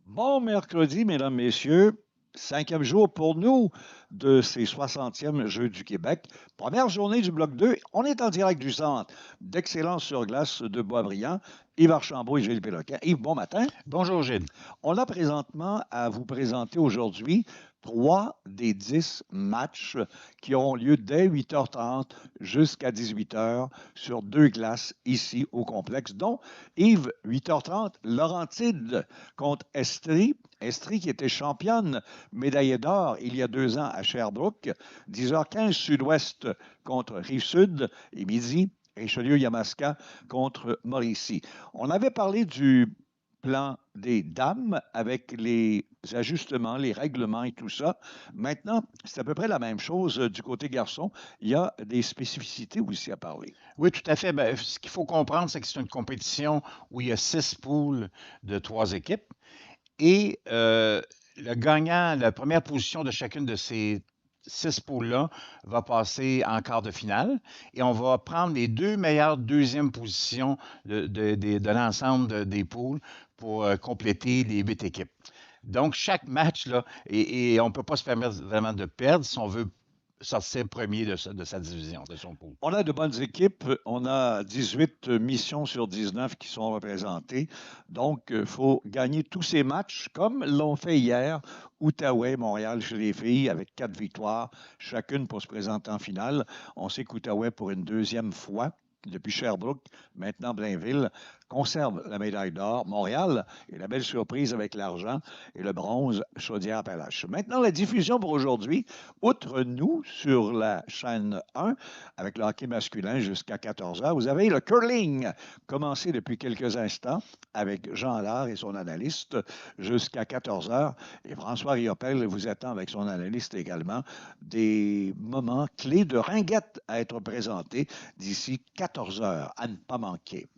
Bon mercredi, mesdames, messieurs. Cinquième jour pour nous de ces 60e Jeux du Québec. Première journée du bloc 2. On est en direct du centre d'excellence sur glace de Boisbriand. Yves Archambault et Gilles Péloquin. Yves, bon matin. Bonjour Gilles. On a présentement à vous présenter aujourd'hui 3 des 10 matchs qui auront lieu dès 8h30 jusqu'à 18h sur 2 glaces ici au complexe, dont Yves, 8h30, Laurentide contre Estrie. Estrie qui était championne, médaillée d'or il y a 2 ans à Sherbrooke. 10h15, Sud-Ouest contre Rive-Sud. Et midi, Richelieu-Yamaska contre Mauricie. On avait parlé du plan des dames avec les ajustements, les règlements et tout ça. Maintenant, c'est à peu près la même chose du côté garçon. Il y a des spécificités aussi à parler. Oui, tout à fait. Ben, ce qu'il faut comprendre, c'est que c'est une compétition où il y a 6 poules de 3 équipes et le gagnant, la première position de chacune de ces 6 poules-là va passer en quart de finale et on va prendre les 2 meilleures deuxièmes positions de l'ensemble des poules pour compléter les 8 équipes. Donc, chaque match, là, et on ne peut pas se permettre vraiment de perdre si on veut sortir premier de sa division, de son pool. On a de bonnes équipes. On a 18 missions sur 19 qui sont représentées. Donc, il faut gagner tous ces matchs comme l'ont fait hier Outaouais, Montréal chez les filles avec 4 victoires, chacune pour se présenter en finale. On sait qu'Outaouais, pour une deuxième fois, depuis Sherbrooke, maintenant Blainville, conserve la médaille d'or. Montréal est la belle surprise avec l'argent et le bronze Chaudière-Appalaches. Maintenant, la diffusion pour aujourd'hui, outre nous sur la chaîne 1, avec le hockey masculin jusqu'à 14 heures. Vous avez le curling, commencé depuis quelques instants avec Jean Allard et son analyste jusqu'à 14 heures. Et François Riopel vous attend avec son analyste également. Des moments clés de ringuette à être présentés d'ici 14 heures, à ne pas manquer.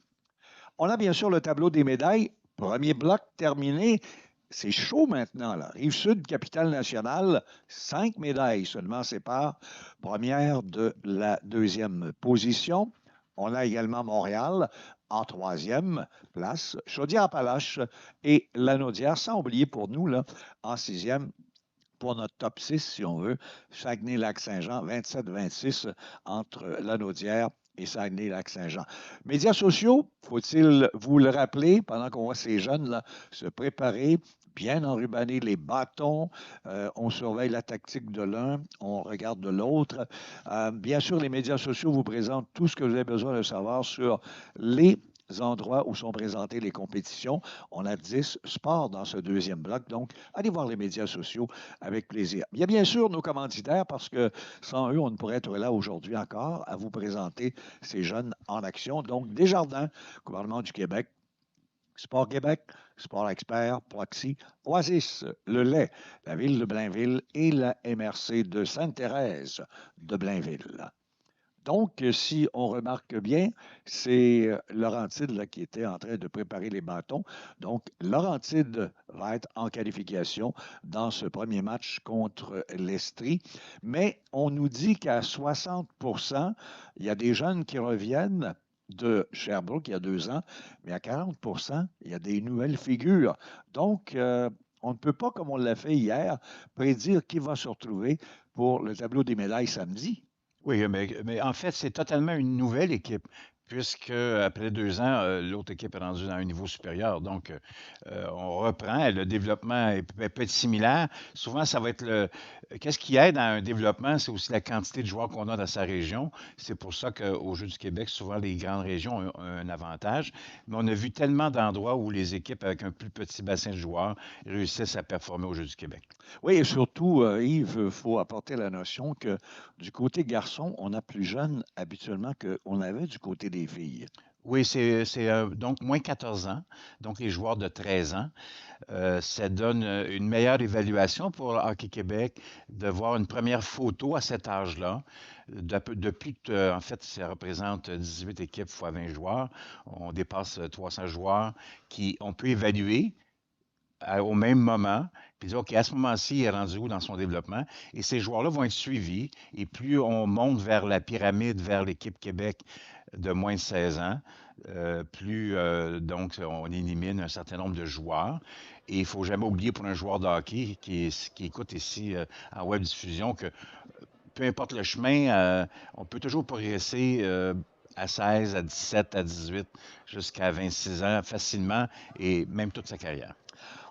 On a bien sûr le tableau des médailles. Premier bloc terminé. C'est chaud maintenant, là. Rive-Sud, capitale nationale, 5 médailles seulement séparent première de la deuxième position. On a également Montréal en troisième place, Chaudière-Appalaches et Lanaudière, sans oublier pour nous, là, en sixième, pour notre top 6, si on veut, Saguenay-Lac-Saint-Jean, 27-26 entre Lanaudière et Saguenay-Lac-Saint-Jean. Médias sociaux, faut-il vous le rappeler, pendant qu'on voit ces jeunes-là se préparer, bien enrubanner les bâtons, on surveille la tactique de l'un, on regarde de l'autre. Bien sûr, les médias sociaux vous présentent tout ce que vous avez besoin de savoir sur les endroits où sont présentées les compétitions. On a 10 sports dans ce deuxième bloc, donc allez voir les médias sociaux avec plaisir. Il y a bien sûr nos commanditaires parce que sans eux, on ne pourrait être là aujourd'hui encore à vous présenter ces jeunes en action. Donc, Desjardins, gouvernement du Québec, Sport Québec, Sport Expert, Proxy, Oasis, le lait, la ville de Blainville et la MRC de Sainte-Thérèse de Blainville. Donc, si on remarque bien, c'est Laurentide là, qui était en train de préparer les bâtons. Donc, Laurentide va être en qualification dans ce premier match contre l'Estrie. Mais on nous dit qu'à 60 il y a des jeunes qui reviennent de Sherbrooke il y a 2 ans, mais à 40 il y a des nouvelles figures. Donc, on ne peut pas, comme on l'a fait hier, prédire qui va se retrouver pour le tableau des médailles samedi. Oui, mais en fait, c'est totalement une nouvelle équipe, puisque après 2 ans, l'autre équipe est rendue à un niveau supérieur. Donc, on reprend. Le développement peut être similaire. Souvent, ça va être le. Qu'est-ce qui aide à un développement? C'est aussi la quantité de joueurs qu'on a dans sa région. C'est pour ça qu'au Jeux du Québec, souvent, les grandes régions ont un avantage. Mais on a vu tellement d'endroits où les équipes avec un plus petit bassin de joueurs réussissent à performer aux Jeux du Québec. Oui, et surtout, Yves, il faut apporter la notion que du côté garçon, on a plus jeune habituellement qu'on avait du côté des filles. Oui, c'est donc moins 14 ans, donc les joueurs de 13 ans. Ça donne une meilleure évaluation pour Hockey Québec de voir une première photo à cet âge-là. En fait, ça représente 18 équipes fois 20 joueurs. On dépasse 300 joueurs qui on peut évaluer au même moment, puis dire, OK, à ce moment-ci, il est rendu où dans son développement? Et ces joueurs-là vont être suivis. Et plus on monte vers la pyramide, vers l'équipe Québec de moins de 16 ans, Donc, on élimine un certain nombre de joueurs. Et il ne faut jamais oublier pour un joueur de hockey qui écoute ici en web diffusion que peu importe le chemin, on peut toujours progresser à 16, à 17, à 18, jusqu'à 26 ans facilement et même toute sa carrière.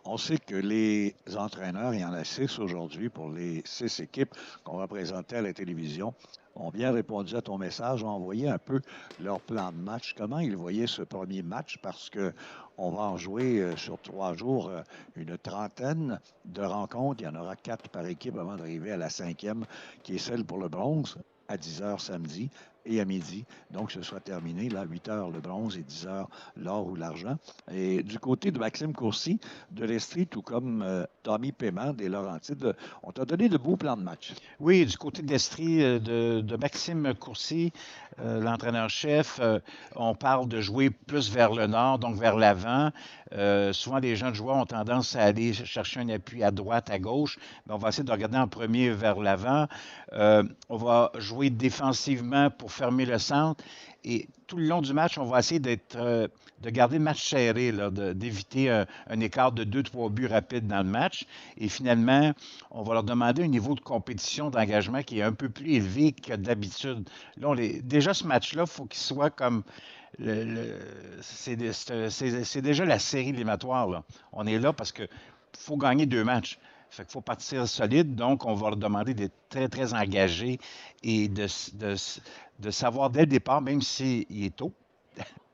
On sait que les entraîneurs, il y en a 6 aujourd'hui pour les 6 équipes qu'on va présenter à la télévision, ont bien répondu à ton message, ont envoyé un peu leur plan de match. Comment ils voyaient ce premier match? Parce que on va en jouer sur 3 jours une trentaine de rencontres. Il y en aura 4 par équipe avant d'arriver à la cinquième, qui est celle pour le bronze, à 10 heures samedi et à midi. Donc, ce sera terminé, là, 8 heures le bronze et 10 heures l'or ou l'argent. Et du côté de Maxime Courcy, de l'Estrie, tout comme Tommy Paiement des Laurentides, on t'a donné de beaux plans de match. Oui, du côté d'Estrie, de Maxime Courcy, l'entraîneur-chef, on parle de jouer plus vers le nord, donc vers l'avant. Souvent, les jeunes joueurs ont tendance à aller chercher un appui à droite, à gauche, mais on va essayer de regarder en premier vers l'avant. On va jouer défensivement pour fermer le centre. Et tout le long du match, on va essayer de garder le match serré, d'éviter un écart de 2-3 buts rapides dans le match. Et finalement, on va leur demander un niveau de compétition, d'engagement qui est un peu plus élevé que d'habitude. Là, déjà, ce match-là, il faut qu'il soit comme. C'est déjà la série éliminatoire, là. On est là parce qu'il faut gagner 2 matchs. Fait qu'il faut partir solide, donc on va leur demander d'être très, très engagés et de savoir dès le départ, même s'il est tôt,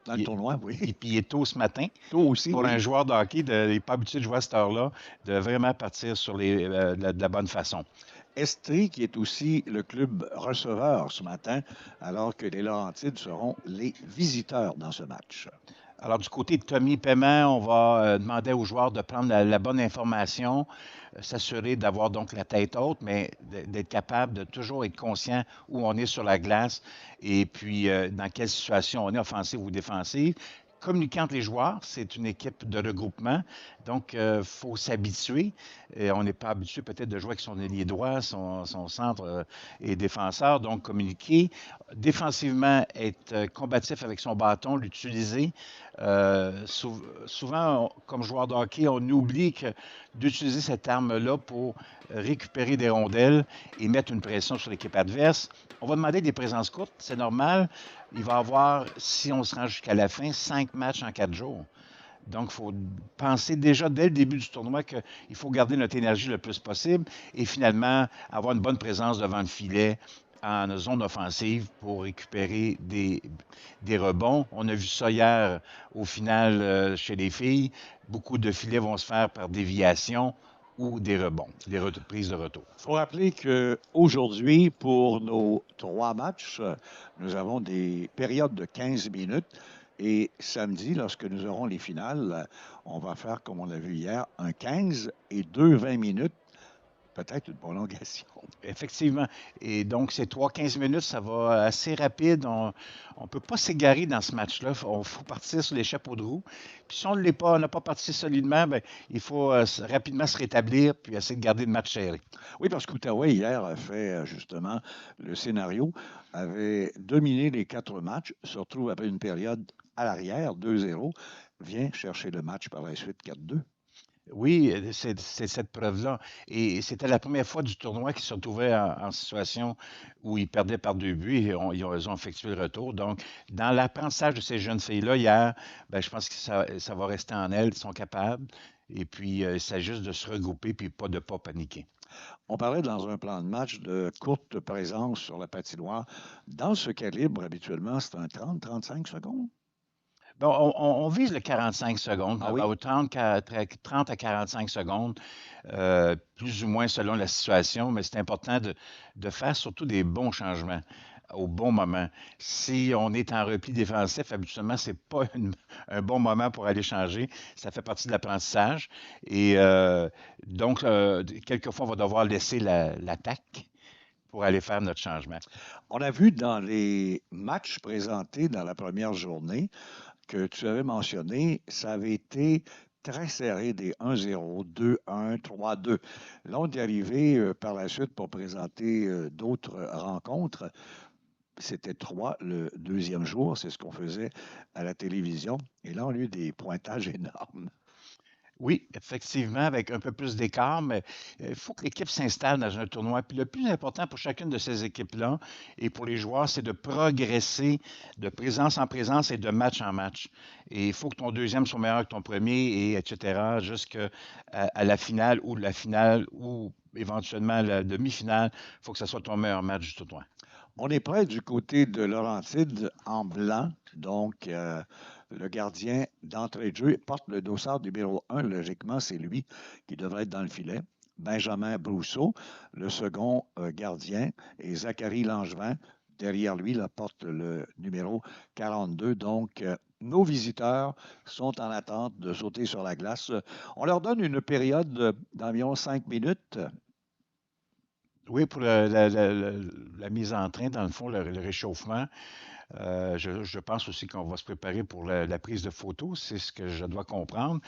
Dans le il, tournoi, oui. puis il est tôt ce matin, Toi aussi, pour un oui. joueur de hockey, il n'est pas habitué de jouer à cette heure-là, de vraiment partir sur de la bonne façon. Estrie, qui est aussi le club receveur ce matin, alors que les Laurentides seront les visiteurs dans ce match. Alors, du côté de Tommy Paiement, on va demander aux joueurs de prendre la bonne information, s'assurer d'avoir donc la tête haute, mais d'être capable de toujours être conscient où on est sur la glace et puis dans quelle situation on est, offensive ou défensive. Communiquer entre les joueurs, c'est une équipe de regroupement, donc il faut s'habituer. On n'est pas habitué peut-être de jouer avec son ailier droit, son centre et défenseur, donc communiquer. Défensivement, être combatif avec son bâton, l'utiliser. Souvent, comme joueur de hockey, on oublie d'utiliser cette arme-là pour récupérer des rondelles et mettre une pression sur l'équipe adverse. On va demander des présences courtes, c'est normal. Il va y avoir, si on se rend jusqu'à la fin, 5 matchs en 4 jours. Donc, il faut penser déjà dès le début du tournoi qu'il faut garder notre énergie le plus possible et finalement avoir une bonne présence devant le filet en zone offensive pour récupérer des rebonds. On a vu ça hier au final chez les filles. Beaucoup de filets vont se faire par déviation ou des rebonds, des prises de retour. Il faut rappeler qu'aujourd'hui, pour nos 3 matchs, nous avons des périodes de 15 minutes. Et samedi, lorsque nous aurons les finales, on va faire, comme on l'a vu hier, un 15 et 20 minutes, peut-être une prolongation. Effectivement. Et donc, ces 3-15 minutes, ça va assez rapide. On ne peut pas s'égarer dans ce match-là. Il faut partir sur les chapeaux de roue. Puis si on n'a pas parti solidement, ben, il faut rapidement se rétablir puis essayer de garder le match serré. Oui, parce qu'Outaouais, hier, a fait justement le scénario, avait dominé les 4 matchs, se retrouve après une période à l'arrière, 2-0, vient chercher le match par la suite 4-2. Oui, c'est cette preuve-là. Et c'était la première fois du tournoi qu'ils se retrouvaient en situation où ils perdaient par 2 buts et ils ont effectué le retour. Donc, dans l'apprentissage de ces jeunes filles-là, hier, ben, je pense que ça va rester en elles, ils sont capables. Et puis, il s'agit juste de se regrouper puis pas de pas paniquer. On parlait dans un plan de match de courte présence sur la patinoire. Dans ce calibre, habituellement, c'est un 30-35 secondes. Bon, on vise le 45 secondes, Ah oui? au 30 à 45 secondes, plus ou moins selon la situation, mais c'est important de faire surtout des bons changements au bon moment. Si on est en repli défensif, habituellement, c'est pas un bon moment pour aller changer. Ça fait partie de l'apprentissage. Et donc, quelquefois, on va devoir laisser l'attaque pour aller faire notre changement. On a vu dans les matchs présentés dans la première journée que tu avais mentionné, ça avait été très serré, des 1-0, 2-1, 3-2. Là, on est arrivé par la suite pour présenter d'autres rencontres. C'était 3 le deuxième jour, c'est ce qu'on faisait à la télévision. Et là, on a eu des pointages énormes. Oui, effectivement, avec un peu plus d'écart, mais il faut que l'équipe s'installe dans un tournoi. Puis le plus important pour chacune de ces équipes-là et pour les joueurs, c'est de progresser de présence en présence et de match en match. Et il faut que ton deuxième soit meilleur que ton premier, et etc., jusqu'à à la finale ou éventuellement la demi-finale. Il faut que ce soit ton meilleur match du tournoi. On est près du côté de Laurentide en blanc. Donc, le gardien d'entrée de jeu porte le dossard numéro 1. Logiquement, c'est lui qui devrait être dans le filet. Benjamin Brousseau, le second gardien, et Zachary Langevin, derrière lui, là, porte le numéro 42. Donc, nos visiteurs sont en attente de sauter sur la glace. On leur donne une période d'environ 5 minutes. Oui, pour la mise en train, dans le fond, le réchauffement. Je pense aussi qu'on va se préparer pour la prise de photos, c'est ce que je dois comprendre.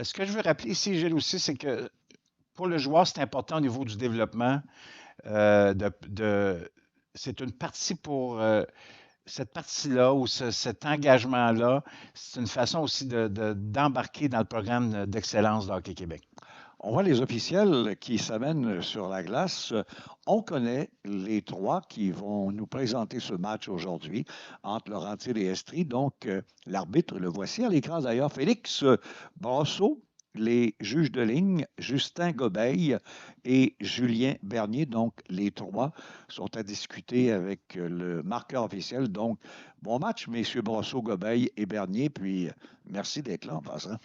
Ce que je veux rappeler ici, Gilles, aussi, c'est que pour le joueur, c'est important au niveau du développement. C'est une partie pour cette partie-là ou cet engagement-là, c'est une façon aussi d'embarquer dans le programme d'excellence d'Hockey Québec. On voit les officiels qui s'amènent sur la glace. On connaît les trois qui vont nous présenter ce match aujourd'hui entre Laurentide et Estrie. Donc, l'arbitre, le voici à l'écran d'ailleurs, Félix Brosseau, les juges de ligne, Justin Gobeil et Julien Bernier. Donc, les trois sont à discuter avec le marqueur officiel. Donc, bon match, messieurs Brosseau, Gobeil et Bernier. Puis, merci d'être là en passant.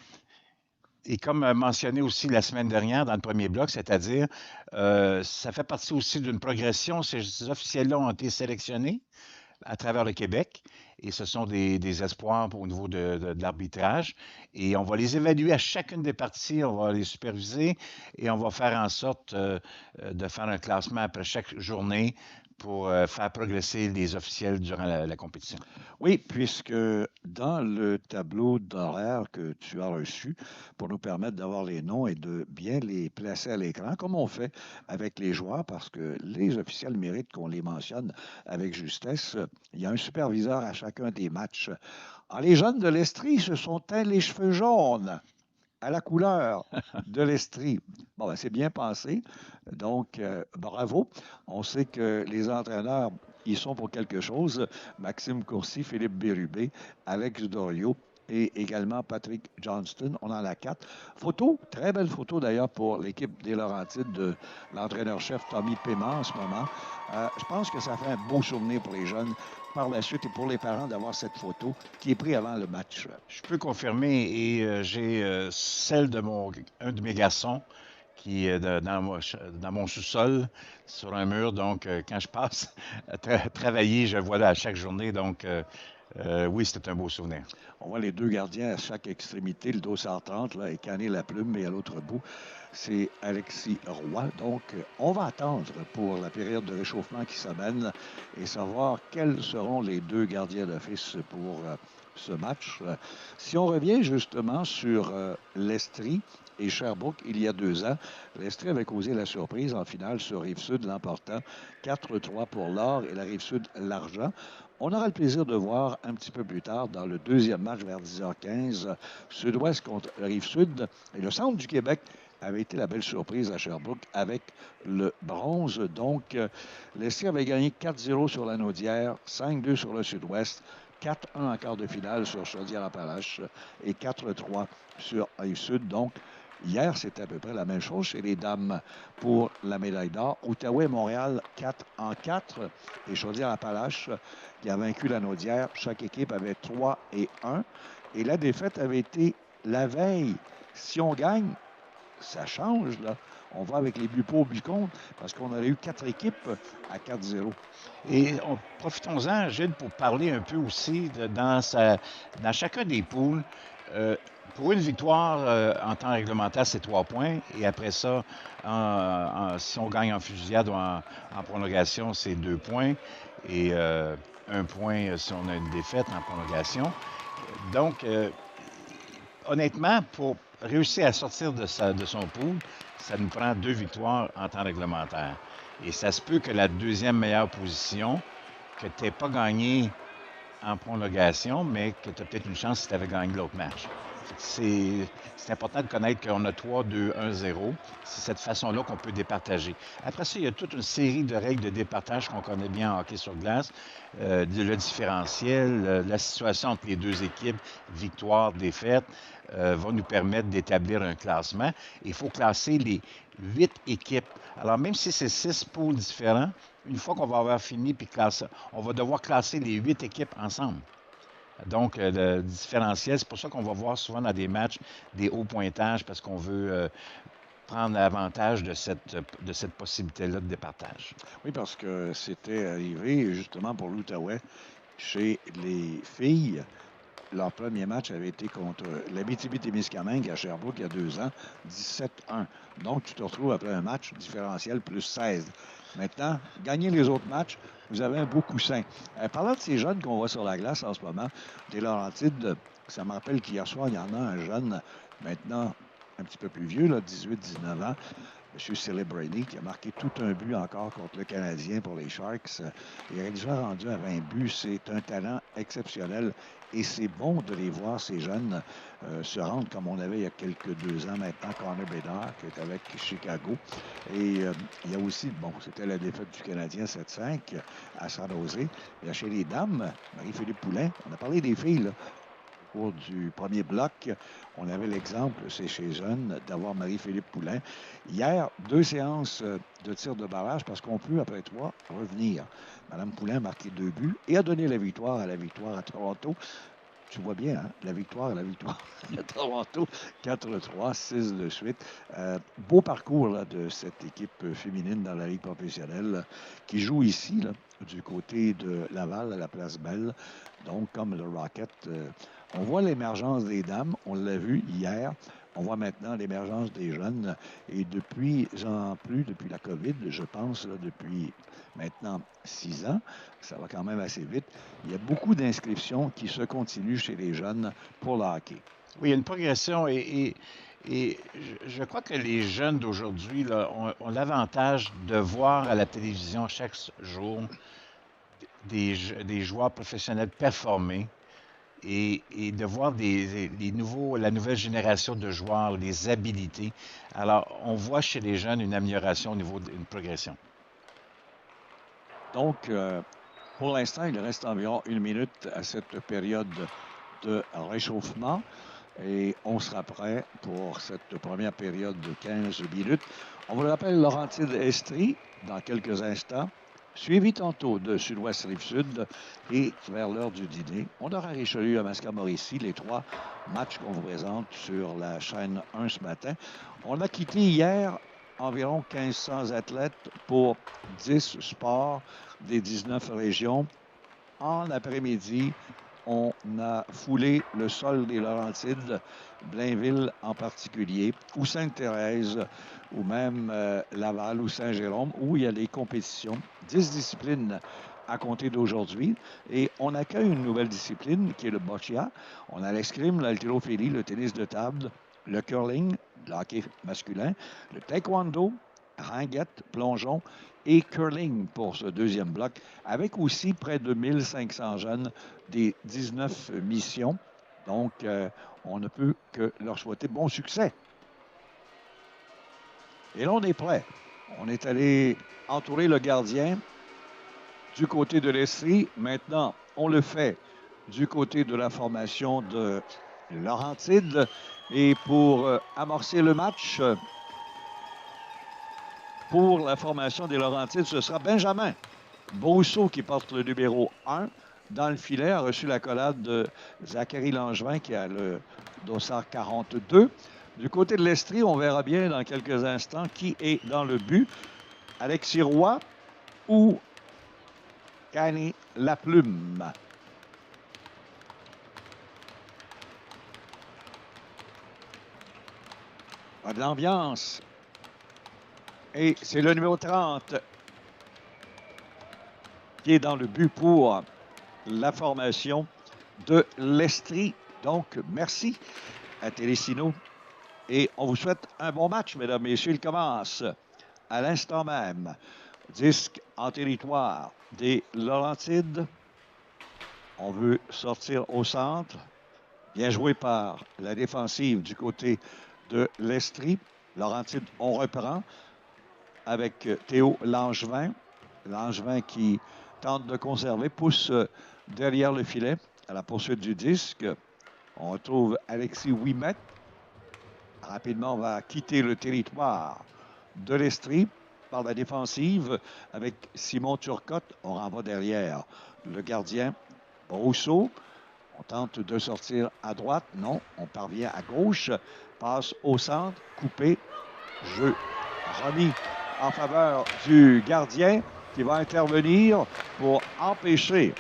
Et comme mentionné aussi la semaine dernière dans le premier bloc, c'est-à-dire, ça fait partie aussi d'une progression. Ces officiels-là ont été sélectionnés à travers le Québec et ce sont des espoirs au niveau de l'arbitrage. Et on va les évaluer à chacune des parties, on va les superviser et on va faire en sorte de faire un classement après chaque journée pour faire progresser les officiels durant la compétition. Oui, puisque dans le tableau d'horaire que tu as reçu, pour nous permettre d'avoir les noms et de bien les placer à l'écran, comme on fait avec les joueurs, parce que les officiels méritent qu'on les mentionne avec justesse, il y a un superviseur à chacun des matchs. Alors, les jeunes de l'Estrie se sont teints les cheveux jaunes à la couleur de l'Estrie. Bon, ben, c'est bien pensé. Donc, bravo. On sait que les entraîneurs, ils sont pour quelque chose. Maxime Courcy, Philippe Bérubé, Alex Dorio et également Patrick Johnston. On en a 4. Photo, très belle photo d'ailleurs pour l'équipe des Laurentides de l'entraîneur-chef Tommy Paiement en ce moment. Je pense que ça fait un beau souvenir pour les jeunes par la suite et pour les parents d'avoir cette photo qui est prise avant le match. Je peux confirmer et j'ai celle de un de mes garçons qui est dans mon sous-sol sur un mur. Donc, quand je passe à travailler, je le vois là à chaque journée. Donc, oui, c'était un beau souvenir. On voit les deux gardiens à chaque extrémité, le dos 130, là, et Canet la plume, et à l'autre bout, c'est Alexis Roy. Donc, on va attendre pour la période de réchauffement qui s'amène et savoir quels seront les deux gardiens d'office pour ce match. Si on revient justement sur l'Estrie et Sherbrooke, il y a 2 ans, l'Estrie avait causé la surprise en finale sur Rive-Sud, l'emportant 4-3 pour l'or et la Rive-Sud l'argent. On aura le plaisir de voir un petit peu plus tard, dans le deuxième match vers 10h15, Sud-Ouest contre Rive-Sud. Et le centre du Québec avait été la belle surprise à Sherbrooke avec le bronze. Donc, l'Estrie avait gagné 4-0 sur la Naudière, 5-2 sur le Sud-Ouest, 4-1 en quart de finale sur Chaudière-Appalaches et 4-3 sur Rive-Sud. Donc, hier, c'était à peu près la même chose chez les dames pour la médaille d'or. Outaouais-Montréal, 4-4 et Chaudière-Appalaches qui a vaincu la Naudière. Chaque équipe avait 3-1 et la défaite avait été la veille. Si on gagne, ça change, là. On va avec les buts pour, buts contre, parce qu'on aurait eu 4 équipes à 4-0. Et profitons-en, Gilles, pour parler un peu aussi dans chacun des poules. Pour une victoire en temps réglementaire, c'est 3 points. Et après ça, si on gagne en fusillade ou en prolongation, c'est 2 points. Et 1 point si on a une défaite en prolongation. Donc, honnêtement, pour réussir à sortir de son pool, ça nous prend 2 victoires en temps réglementaire. Et ça se peut que la deuxième meilleure position que tu n'aies pas gagné en prolongation, mais que tu as peut-être une chance si tu avais gagné l'autre match. C'est important de connaître qu'on a 3-2-1-0. C'est cette façon-là qu'on peut départager. Après ça, il y a toute une série de règles de départage qu'on connaît bien en hockey sur glace. Le différentiel, la situation entre les deux équipes, victoire, défaite, va nous permettre d'établir un classement. Il faut classer les 8 équipes. Alors, même si c'est 6 poules différents, une fois qu'on va avoir fini, puis on va devoir classer les 8 équipes ensemble. Donc, le différentiel, c'est pour ça qu'on va voir souvent dans des matchs des hauts pointages parce qu'on veut prendre avantage de cette possibilité-là de départage. Oui, parce que c'était arrivé justement pour l'Outaouais chez les filles. Leur premier match avait été contre l'Abitibi-Témiscamingue à Sherbrooke il y a 2 ans, 17-1. Donc, tu te retrouves après un match différentiel plus 16. Maintenant, gagner les autres matchs, vous avez un beau coussin. Parlant de ces jeunes qu'on voit sur la glace en ce moment, des Laurentides, ça me rappelle qu'hier soir, il y en a un jeune, maintenant un petit peu plus vieux, 18-19 ans, M. Celebrity, qui a marqué tout un but encore contre le Canadien pour les Sharks. Il est déjà rendu à 20 buts. C'est un talent exceptionnel. Et c'est bon de les voir, ces jeunes, se rendre comme on avait il y a quelques 2 ans maintenant, Connor Bedard, qui est avec Chicago. Et il y a aussi, bon, c'était la défaite du Canadien 7-5 à San Jose. Et chez les dames, Marie-Philippe Poulin, on a parlé des filles, là. Au cours du premier bloc, on avait l'exemple, c'est chez Jeunes, d'avoir Marie-Philippe Poulin. Hier, 2 séances de tir de barrage parce qu'on peut, après 3, revenir. Mme Poulin a marqué 2 buts et a donné la victoire à Toronto. Tu vois bien, hein? La victoire à Toronto, 4-3, 6 de suite. Beau parcours là, de cette équipe féminine dans la Ligue professionnelle qui joue ici, là, du côté de Laval, à la Place Belle. Donc, comme le Rocket, on voit l'émergence des dames. On l'a vu hier. On voit maintenant l'émergence des jeunes. Et depuis la COVID, je pense, là, depuis maintenant 6 ans, ça va quand même assez vite. Il y a beaucoup d'inscriptions qui se continuent chez les jeunes pour le hockey. Oui, il y a une progression et je crois que les jeunes d'aujourd'hui là, ont l'avantage de voir à la télévision chaque jour des joueurs professionnels performer et de voir la nouvelle génération de joueurs, les habilités. Alors, on voit chez les jeunes une amélioration au niveau d'une progression. Donc, pour l'instant, il reste environ 1 minute à cette période de réchauffement et on sera prêt pour cette première période de 15 minutes. On vous le rappelle, Laurentide Estrie, dans quelques instants, suivi tantôt de Sud-Ouest Rive-Sud et vers l'heure du dîner, on aura Richelieu à Mascamorici, les 3 matchs qu'on vous présente sur la chaîne 1 ce matin. On a quitté hier environ 1500 athlètes pour 10 sports des 19 régions. En après-midi, on a foulé le sol des Laurentides, Blainville en particulier, ou Sainte-Thérèse, ou même Laval ou Saint-Jérôme, où il y a des compétitions, 10 disciplines à compter d'aujourd'hui. Et on accueille une nouvelle discipline qui est le boccia. On a l'escrime, l'haltérophilie, le tennis de table, le curling, le hockey masculin, le taekwondo, ringuette, plongeon et curling pour ce deuxième bloc, avec aussi près de 1500 jeunes des 19 missions. Donc, on ne peut que leur souhaiter bon succès. Et là, on est prêt. On est allé entourer le gardien du côté de l'Estrie. Maintenant, on le fait du côté de la formation de Laurentide. Et pour amorcer le match, pour la formation des Laurentides, ce sera Benjamin Brousseau qui porte le numéro 1 dans le filet, a reçu l'accolade de Zachary Langevin qui a le dossard 42. Du côté de l'Estrie, on verra bien dans quelques instants qui est dans le but. Alexis Roy ou Kenny Laplume. Pas de l'ambiance. Et c'est le numéro 30 qui est dans le but pour la formation de l'Estrie. Donc, merci à Télécino. Et on vous souhaite un bon match, mesdames et messieurs. Il commence à l'instant même. Disque en territoire. des Laurentides. On veut sortir au centre. Bien joué par la défensive du côté de l'Estrie. Laurentides, on reprend avec Théo Langevin. Langevin qui tente de conserver, pousse derrière le filet à la poursuite du disque. On retrouve Alexis Ouimet. Rapidement, on va quitter le territoire de l'Estrie par la défensive avec Simon Turcotte. On renvoie derrière le gardien Brousseau. On tente de sortir à droite. Non, on parvient à gauche. Passe au centre. Coupé. Jeu remis en faveur du gardien qui va intervenir pour empêcher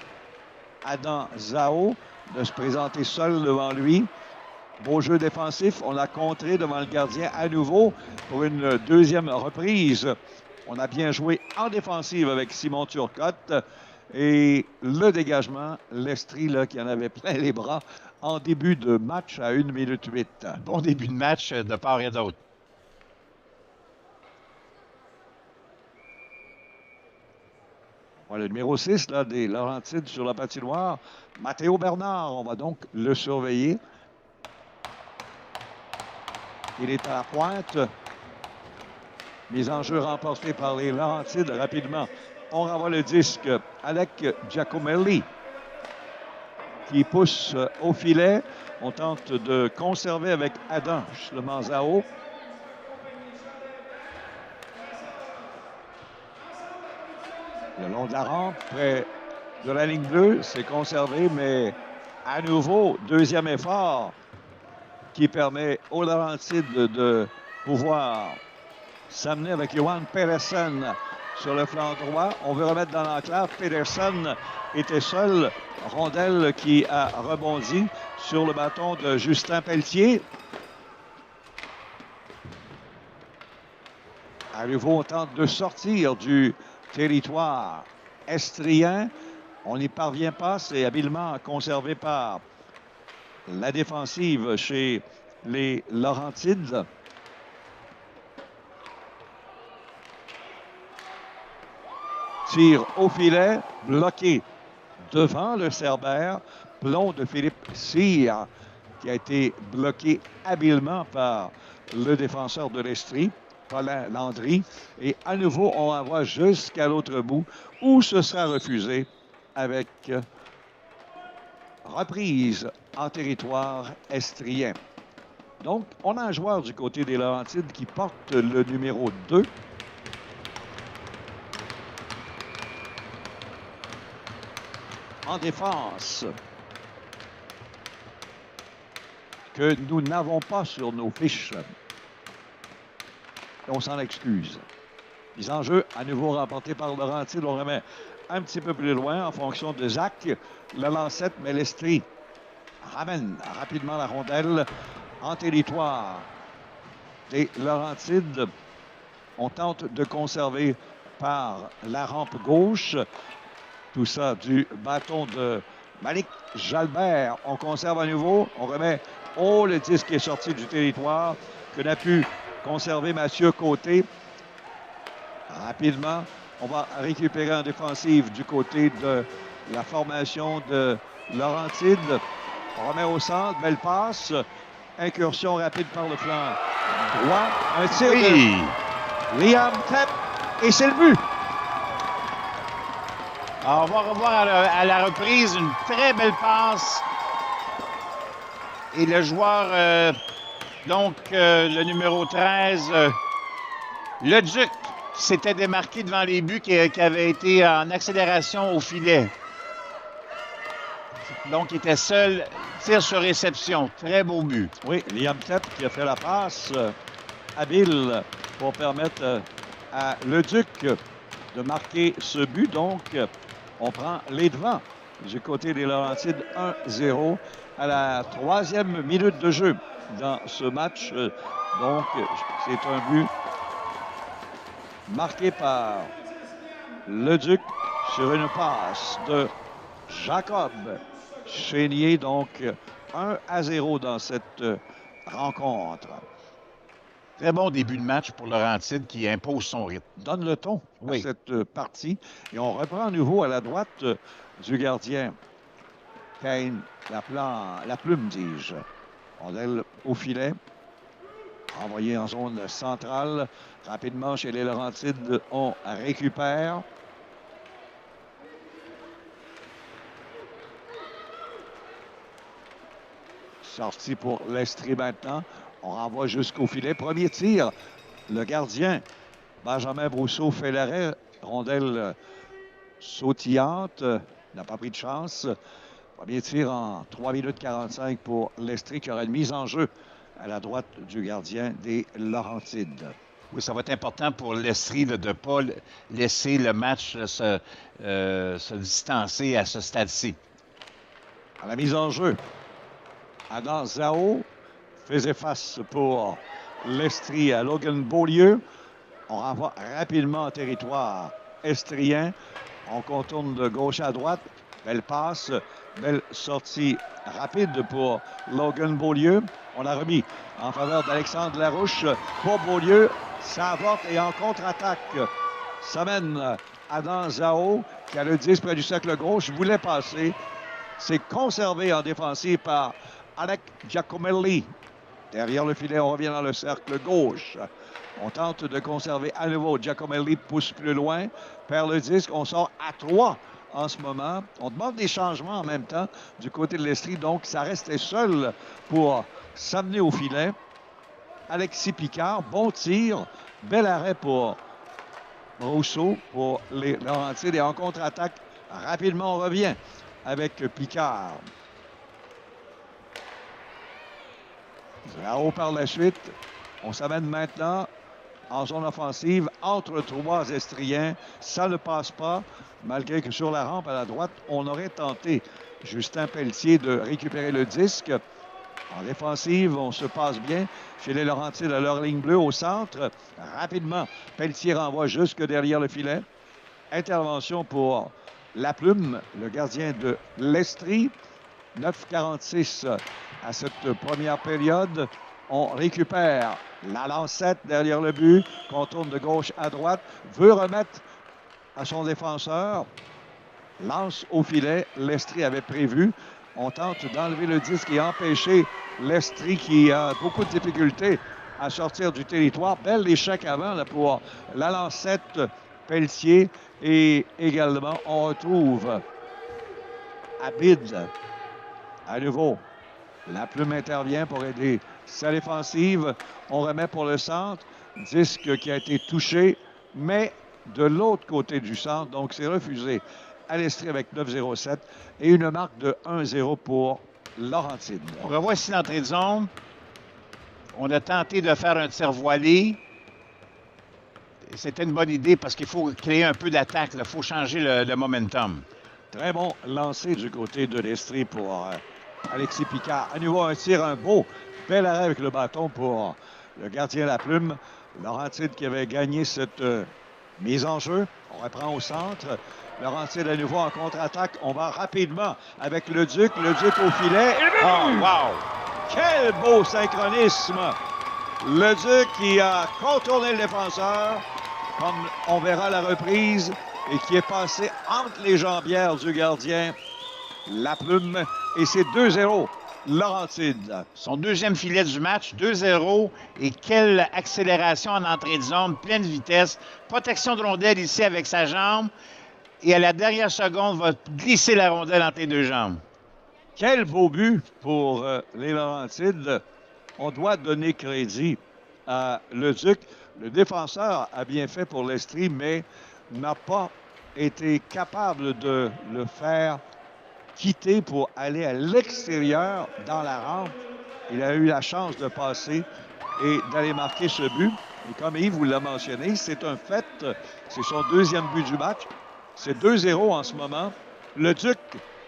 Adam Zao de se présenter seul devant lui. Beau jeu défensif. On l'a contré devant le gardien à nouveau pour une deuxième reprise. On a bien joué en défensive avec Simon Turcotte. Et le dégagement, l'Estrie qui en avait plein les bras en début de match à 1 minute 8. Bon début de match de part et d'autre. Voilà, le numéro 6 là, des Laurentides sur la patinoire, Mathéo Bernard. On va donc le surveiller. Il est à la pointe. Mise en jeu remportée par les Laurentides rapidement. On renvoie le disque Alec Giacomelli qui pousse au filet. On tente de conserver avec Adam Schlemanzao. Le long de la rampe, près de la ligne bleue, c'est conservé, mais à nouveau, deuxième effort qui permet aux Laurentides de pouvoir s'amener avec Johan Pedersen sur le flanc droit. On veut remettre dans l'enclave. Pedersen était seul. Rondelle qui a rebondi sur le bâton de Justin Pelletier. À nouveau, on tente de sortir du territoire estrien. On n'y parvient pas. C'est habilement conservé par la défensive chez les Laurentides. Tir au filet, bloqué devant le Cerbère. Plomb de Philippe Cyr qui a été bloqué habilement par le défenseur de l'Estrie, Paulin Landry. Et à nouveau, on renvoie jusqu'à l'autre bout où ce sera refusé avec reprise en territoire estrien. Donc, on a un joueur du côté des Laurentides qui porte le numéro 2. En défense, que nous n'avons pas sur nos fiches. Et on s'en excuse. Mise en jeu, à nouveau remporté par Laurentides. On remet un petit peu plus loin en fonction de Zach. La lancette, mais l'Estrie ramène rapidement la rondelle en territoire des Laurentides. On tente de conserver par la rampe gauche. Tout ça du bâton de Malik Jalbert. On conserve à nouveau. On remet. Oh, le disque est sorti du territoire que n'a pu conserver Mathieu Côté. Rapidement, on va récupérer en défensive du côté de la formation de Laurentides. On remet au centre. Belle passe. Incursion rapide par le flanc droit. Un tir de Liam Tepp. Et c'est le but. Alors, on va revoir à la reprise une très belle passe. Et le joueur, le numéro 13, le Duc, s'était démarqué devant les buts qui avaient été en accélération au filet. Donc, il était seul, tir sur réception. Très beau but. Oui, Liam Tepp qui a fait la passe habile pour permettre à le Duc de marquer ce but. Donc, on prend les devants du côté des Laurentides 1-0 à la 3e minute de jeu dans ce match. Donc, c'est un but marqué par le Duc sur une passe de Jacob Chénier. Donc, 1-0 dans cette rencontre. Très bon début de match pour Laurentide qui impose son rythme. Donne le ton Oui. à cette partie. Et on reprend à nouveau à la droite du gardien. Kane, la plume, dis-je. Rondelle au filet. Envoyé en zone centrale. Rapidement chez les Laurentides, on récupère. Sorti pour l'Estrie maintenant. On renvoie jusqu'au filet. Premier tir. Le gardien, Benjamin Brousseau, fait l'arrêt. Rondelle sautillante. N'a pas pris de chance. Premier tir en 3 minutes 45 pour l'Estrie qui aura une mise en jeu à la droite du gardien des Laurentides. Oui, ça va être important pour l'Estrie de ne pas laisser le match se distancer à ce stade-ci. À la mise en jeu, Adam Zao faisait face pour l'Estrie à Logan Beaulieu. On renvoie rapidement en territoire estrien. On contourne de gauche à droite. Belle passe, belle sortie rapide pour Logan Beaulieu. On l'a remis en faveur d'Alexandre Larouche pour Beaulieu. Ça avorte et en contre-attaque, ça mène Adam Zao qui a le 10 près du cercle gauche. Voulait passer. C'est conservé en défensive par Alec Giacomelli. Derrière le filet, on revient dans le cercle gauche. On tente de conserver à nouveau. Giacomelli pousse plus loin, perd le disque. On sort à 3 en ce moment. On demande des changements en même temps du côté de l'Estrie. Donc, ça restait seul pour s'amener au filet. Alexis Picard, bon tir. Bel arrêt pour Rousseau, pour les Laurentides. Et en contre-attaque, rapidement, on revient avec Picard. Là-haut par la suite, on s'amène maintenant en zone offensive entre 3 Estriens. Ça ne passe pas, malgré que sur la rampe à la droite, on aurait tenté, Justin Pelletier, de récupérer le disque. En défensive, on se passe bien chez les Laurentides à leur ligne bleue au centre. Rapidement, Pelletier renvoie jusque derrière le filet. Intervention pour La Plume, le gardien de l'Estrie. 9,46 à cette première période. On récupère la lancette derrière le but, contourne de gauche à droite, veut remettre à son défenseur, lance au filet. L'Estrie avait prévu. On tente d'enlever le disque et empêcher l'Estrie qui a beaucoup de difficultés à sortir du territoire. Bel échec avant là, pour la lancette Pelletier. Et également, on retrouve Abid. À nouveau, La Plume intervient pour aider sa défensive. On remet pour le centre. Disque qui a été touché, mais de l'autre côté du centre. Donc, c'est refusé à l'Estrie avec 9,07 et une marque de 1-0 pour Laurentide. On revoit ici l'entrée de zone. On a tenté de faire un tir voilé. C'était une bonne idée parce qu'il faut créer un peu d'attaque. Il faut changer le momentum. Très bon lancé du côté de l'Estrie pour Alexis Picard. À nouveau, un tir, un beau, bel arrêt avec le bâton pour le gardien La Plume. Laurentide qui avait gagné cette mise en jeu. On reprend au centre. Laurentide à nouveau en contre-attaque. On va rapidement avec le Duc. Le Duc au filet. Oh, wow! Quel beau synchronisme! Le Duc qui a contourné le défenseur, comme on verra la reprise, et qui est passé entre les jambières du gardien La Plume. Et c'est 2-0, Laurentide. Son deuxième filet du match, 2-0. Et quelle accélération en entrée de zone, pleine vitesse. Protection de rondelle ici avec sa jambe. Et à la dernière seconde, va glisser la rondelle entre les deux jambes. Quel beau but pour les Laurentides. On doit donner crédit à Leduc. Le défenseur a bien fait pour l'Estrie, mais n'a pas été capable de le faire quitter pour aller à l'extérieur dans la rampe. Il a eu la chance de passer et d'aller marquer ce but. Et comme Yves vous l'a mentionné, c'est un fait. C'est son deuxième but du match. C'est 2-0 en ce moment. Le Duc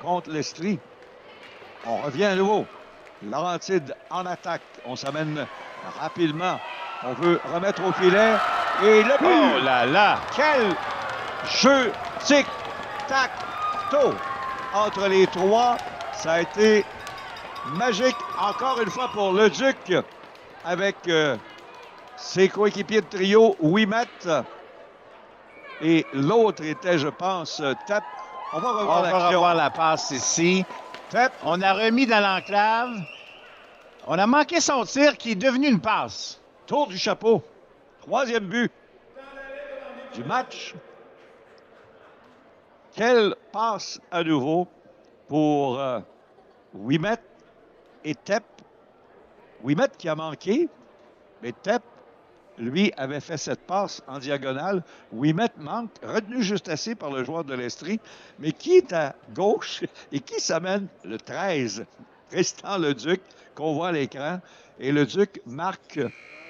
contre l'Estrie. On revient à nouveau. Laurentide en attaque. On s'amène rapidement. On veut remettre au filet. Et le but! Oh là là! Quel jeu tic-tac-toe entre les trois. Ça a été magique encore une fois pour le Duc avec Ses coéquipiers de trio, Ouimet et l'autre était, je pense, Tep. On va revoir On va l'action. revoir la passe ici. Tep, On a remis dans l'enclave. On a manqué son tir qui est devenu une passe. tour du chapeau. Troisième but du match. Quelle passe à nouveau pour Ouimet et Tep. Ouimet qui a manqué, mais Tep, lui, avait fait cette passe en diagonale. Ouimet manque, retenu juste assez par le joueur de l'Estrie, mais qui est à gauche et qui s'amène le 13, Tristan Leduc, qu'on voit à l'écran. Et Leduc marque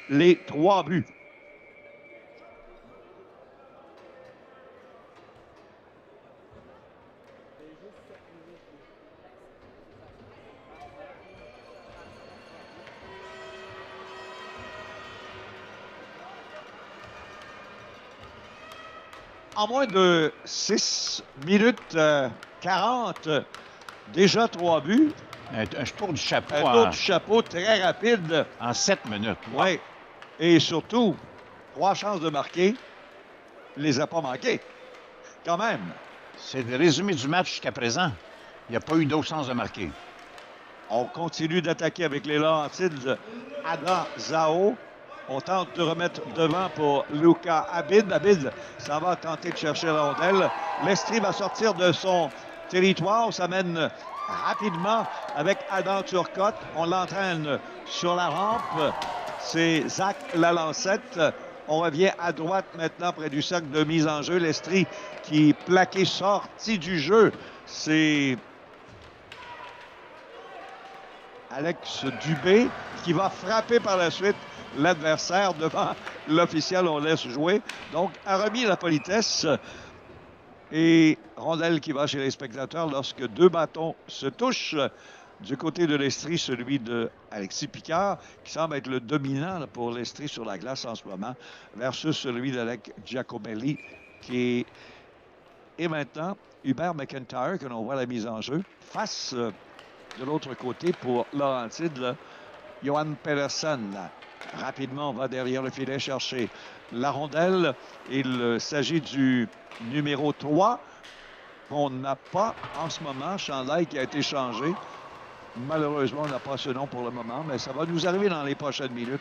les 3 buts. En moins de 6 minutes 40, déjà 3 buts. Un tour du chapeau Un tour du chapeau très rapide. en 7 minutes. Oui. Et surtout, 3 chances de marquer. Il les a pas manquées. Quand même. C'est le résumé du match jusqu'à présent. Il n'y a pas eu d'autre chance de marquer. On continue d'attaquer avec les Laurentides. Adam Zao. On tente de remettre devant pour Luca Abid. Abid, ça va tenter de chercher la rondelle. L'Estrie va sortir de son territoire. Ça mène rapidement avec Adam Turcotte. On l'entraîne sur la rampe. C'est Zach Lalancette. On revient à droite maintenant près du cercle de mise en jeu. L'Estrie qui est plaqué, sorti du jeu. C'est Alex Dubé qui va frapper par la suite l'adversaire devant l'officiel. On laisse jouer. Donc, a remis la politesse. Et rondelle qui va chez les spectateurs lorsque 2 bâtons se touchent. Du côté de l'Estrie, celui de Alexis Picard, qui semble être le dominant pour l'Estrie sur la glace en ce moment, versus celui d'Alec Giacobelli, qui est... Et maintenant, Hubert McIntyre, que l'on voit à la mise en jeu, face de l'autre côté pour Laurentide, Johan Pedersen. Rapidement, on va derrière le filet chercher la rondelle. Il s'agit du numéro 3 qu'on n'a pas en ce moment, chandail qui a été changé. Malheureusement, on n'a pas ce nom pour le moment, mais ça va nous arriver dans les prochaines minutes.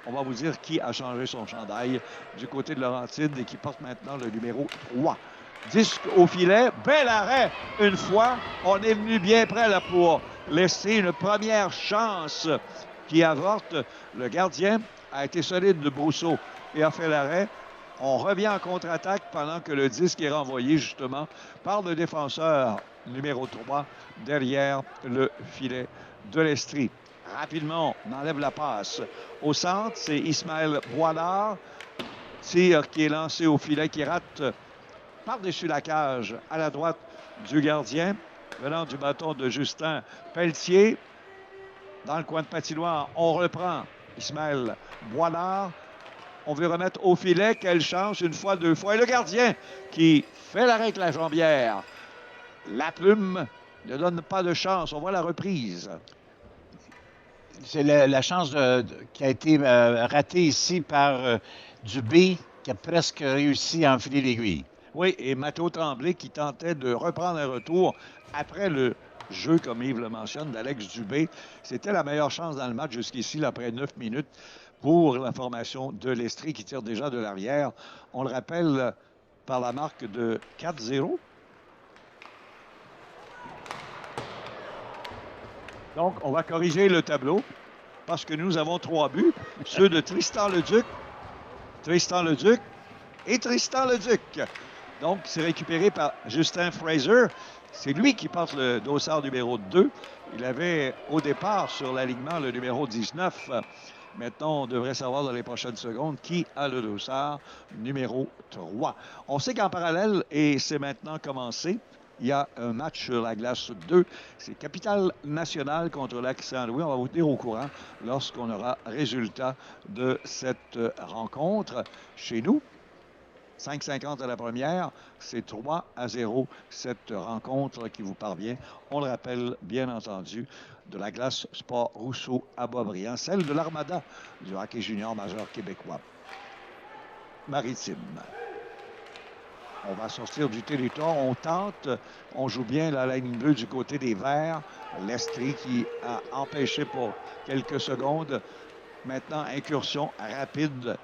On va vous dire qui a changé son chandail du côté de Laurentide et qui porte maintenant le numéro 3. Disque au filet, bel arrêt une fois. On est venu bien près là pour laisser une première chance qui avorte. Le gardien a été solide de Brousseau et a fait l'arrêt. On revient en contre-attaque pendant que le disque est renvoyé justement par le défenseur numéro 3 derrière le filet de l'Estrie. Rapidement, on enlève la passe. Au centre, c'est Ismaël Boilard. Tir qui est lancé au filet, qui rate par-dessus la cage à la droite du gardien, venant du bâton de Justin Pelletier. Dans le coin de patinoire, on reprend Ismaël Boilard. On veut remettre au filet. Quelle chance, une fois, 2 fois. Et le gardien qui fait l'arrêt avec la jambière. La plume ne donne pas de chance. On voit la reprise. C'est la chance qui a été ratée ici par Dubé, qui a presque réussi à enfiler l'aiguille. Oui, et Matteo Tremblay qui tentait de reprendre un retour après le jeu, comme Yves le mentionne, d'Alex Dubé. C'était la meilleure chance dans le match jusqu'ici, après 9 minutes, pour la formation de l'Estrie qui tire déjà de l'arrière. On le rappelle par la marque de 4-0. Donc, on va corriger le tableau parce que nous avons 3 buts, ceux de Tristan Leduc et Tristan Leduc. Donc, c'est récupéré par Justin Fraser. C'est lui qui porte le dossard numéro 2. Il avait au départ sur l'alignement le numéro 19. Maintenant, on devrait savoir dans les prochaines secondes qui a le dossard numéro 3. On sait qu'en parallèle, et c'est maintenant commencé, il y a un match sur la glace 2. C'est Capitale Nationale contre Lac Saint-Louis. On va vous tenir au courant lorsqu'on aura résultat de cette rencontre chez nous. 5,50 à la première. C'est 3-0 cette rencontre qui vous parvient. On le rappelle, bien entendu, de la glace Sport Rousseau à Boisbriand, celle de l'Armada du hockey junior majeur québécois. Maritime. On va sortir du territoire, on tente, on joue bien la ligne bleue du côté des Verts. L'Estrie qui a empêché pour quelques secondes. Maintenant, incursion rapide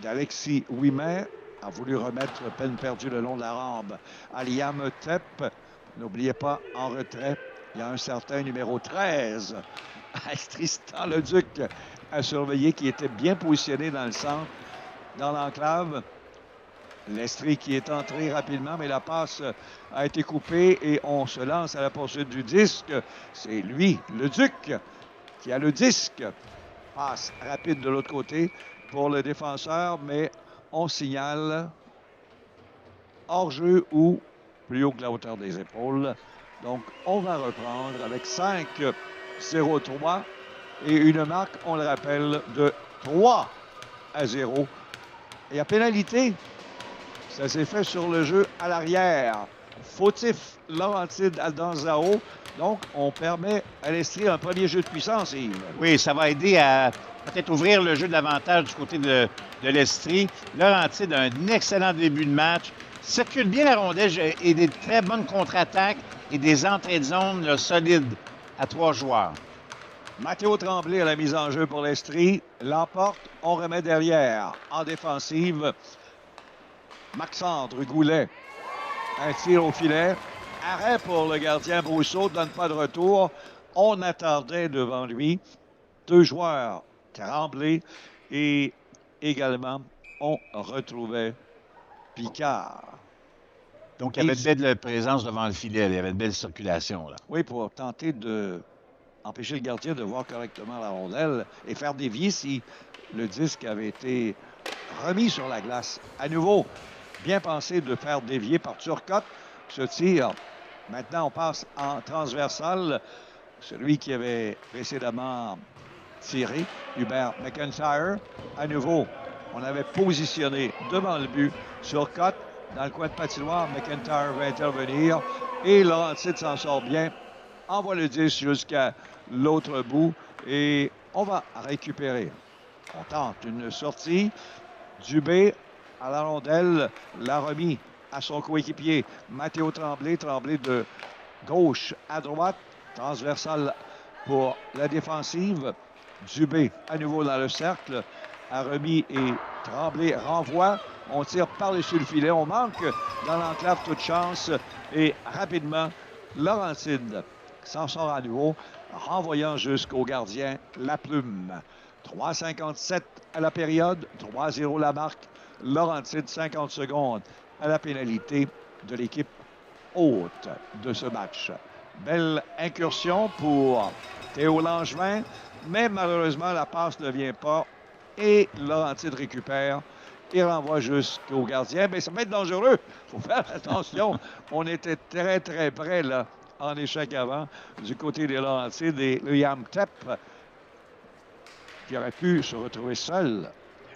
d'Alexis Ouimet, a voulu remettre peine perdue le long de la rampe à Liam Tepp. N'oubliez pas, en retrait, il y a un certain numéro 13, Tristan Leduc, à surveiller, qui était bien positionné dans le centre, dans l'enclave. L'Estrie qui est entré rapidement, mais la passe a été coupée et on se lance à la poursuite du disque. C'est lui, Leduc, qui a le disque. Passe rapide de l'autre côté pour le défenseur, mais on signale hors-jeu ou plus haut que la hauteur des épaules. Donc, on va reprendre avec 5-0-3 et une marque, on le rappelle, de 3-0. Et à pénalité, ça s'est fait sur le jeu à l'arrière. Fautif Laurentide à Danzao. Donc, on permet à l'Estrie un premier jeu de puissance, Yves. Oui, ça va aider à peut-être ouvrir le jeu de l'avantage du côté de l'Estrie. Laurentide a un excellent début de match. Circule bien la rondelle et des très bonnes contre-attaques et des entrées de zone là, solides à 3 joueurs. Mathéo Tremblay à la mise en jeu pour l'Estrie. L'emporte, on remet derrière. En défensive, Maxandre Goulet. Un tir au filet. Arrêt pour le gardien Brousseau. Donne pas de retour. On attardait devant lui. 2 joueurs, Tremblay. Et également, on retrouvait Picard. Donc, il y avait de belle présence devant le filet. Il y avait de belle circulation. Là. Oui, pour tenter de empêcher le gardien de voir correctement la rondelle et faire dévier si le disque avait été remis sur la glace. À nouveau, bien pensé de faire dévier par Turcotte ce tir. Maintenant, on passe en transversal. Celui qui avait précédemment tiré, Hubert McIntyre. À nouveau, on avait positionné devant le but Turcotte. Dans le coin de patinoire, McIntyre va intervenir. Et Laurentide s'en sort bien. Envoie le 10 jusqu'à l'autre bout. Et on va récupérer. On tente une sortie. Dubé à la rondelle, l'a remis à son coéquipier Mathéo Tremblay. Tremblay de gauche à droite, transversal pour la défensive. Dubé à nouveau dans le cercle, a remis et Tremblay renvoie. On tire par-dessus le filet, on manque dans l'enclave toute chance et rapidement, Laurentide s'en sort à nouveau, renvoyant jusqu'au gardien Laplume. 3,57 à la période, 3-0 la marque. Laurentide, 50 secondes à la pénalité de l'équipe haute de ce match. Belle incursion pour Théo Langevin, mais malheureusement, la passe ne vient pas et Laurentide récupère et renvoie jusqu'au gardien. Mais ça va être dangereux. Il faut faire attention. On était très, très près là, en échec avant du côté des Laurentides et Liam Tepp qui aurait pu se retrouver seul.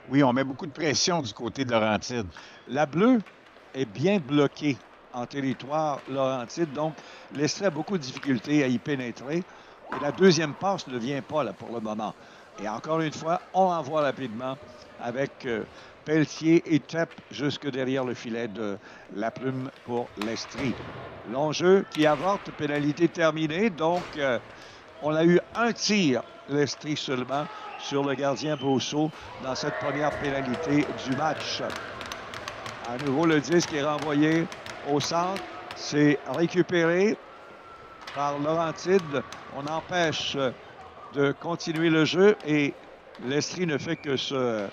Oui, on met beaucoup de pression du côté de Laurentide. La bleue est bien bloquée en territoire Laurentide, donc laisserait beaucoup de difficultés à y pénétrer. Et la deuxième passe ne vient pas là, pour le moment. Et encore une fois, on envoie rapidement avec Pelletier et Tepp jusque derrière le filet de Laplume pour l'Estrie. L'enjeu qui avorte, pénalité terminée. Donc, on a eu un tir, l'Estrie seulement, sur le gardien Brousseau dans cette première pénalité du match. À nouveau, le disque est renvoyé au centre. C'est récupéré par Laurentide. On empêche de continuer le jeu et l'Estrie ne fait que se...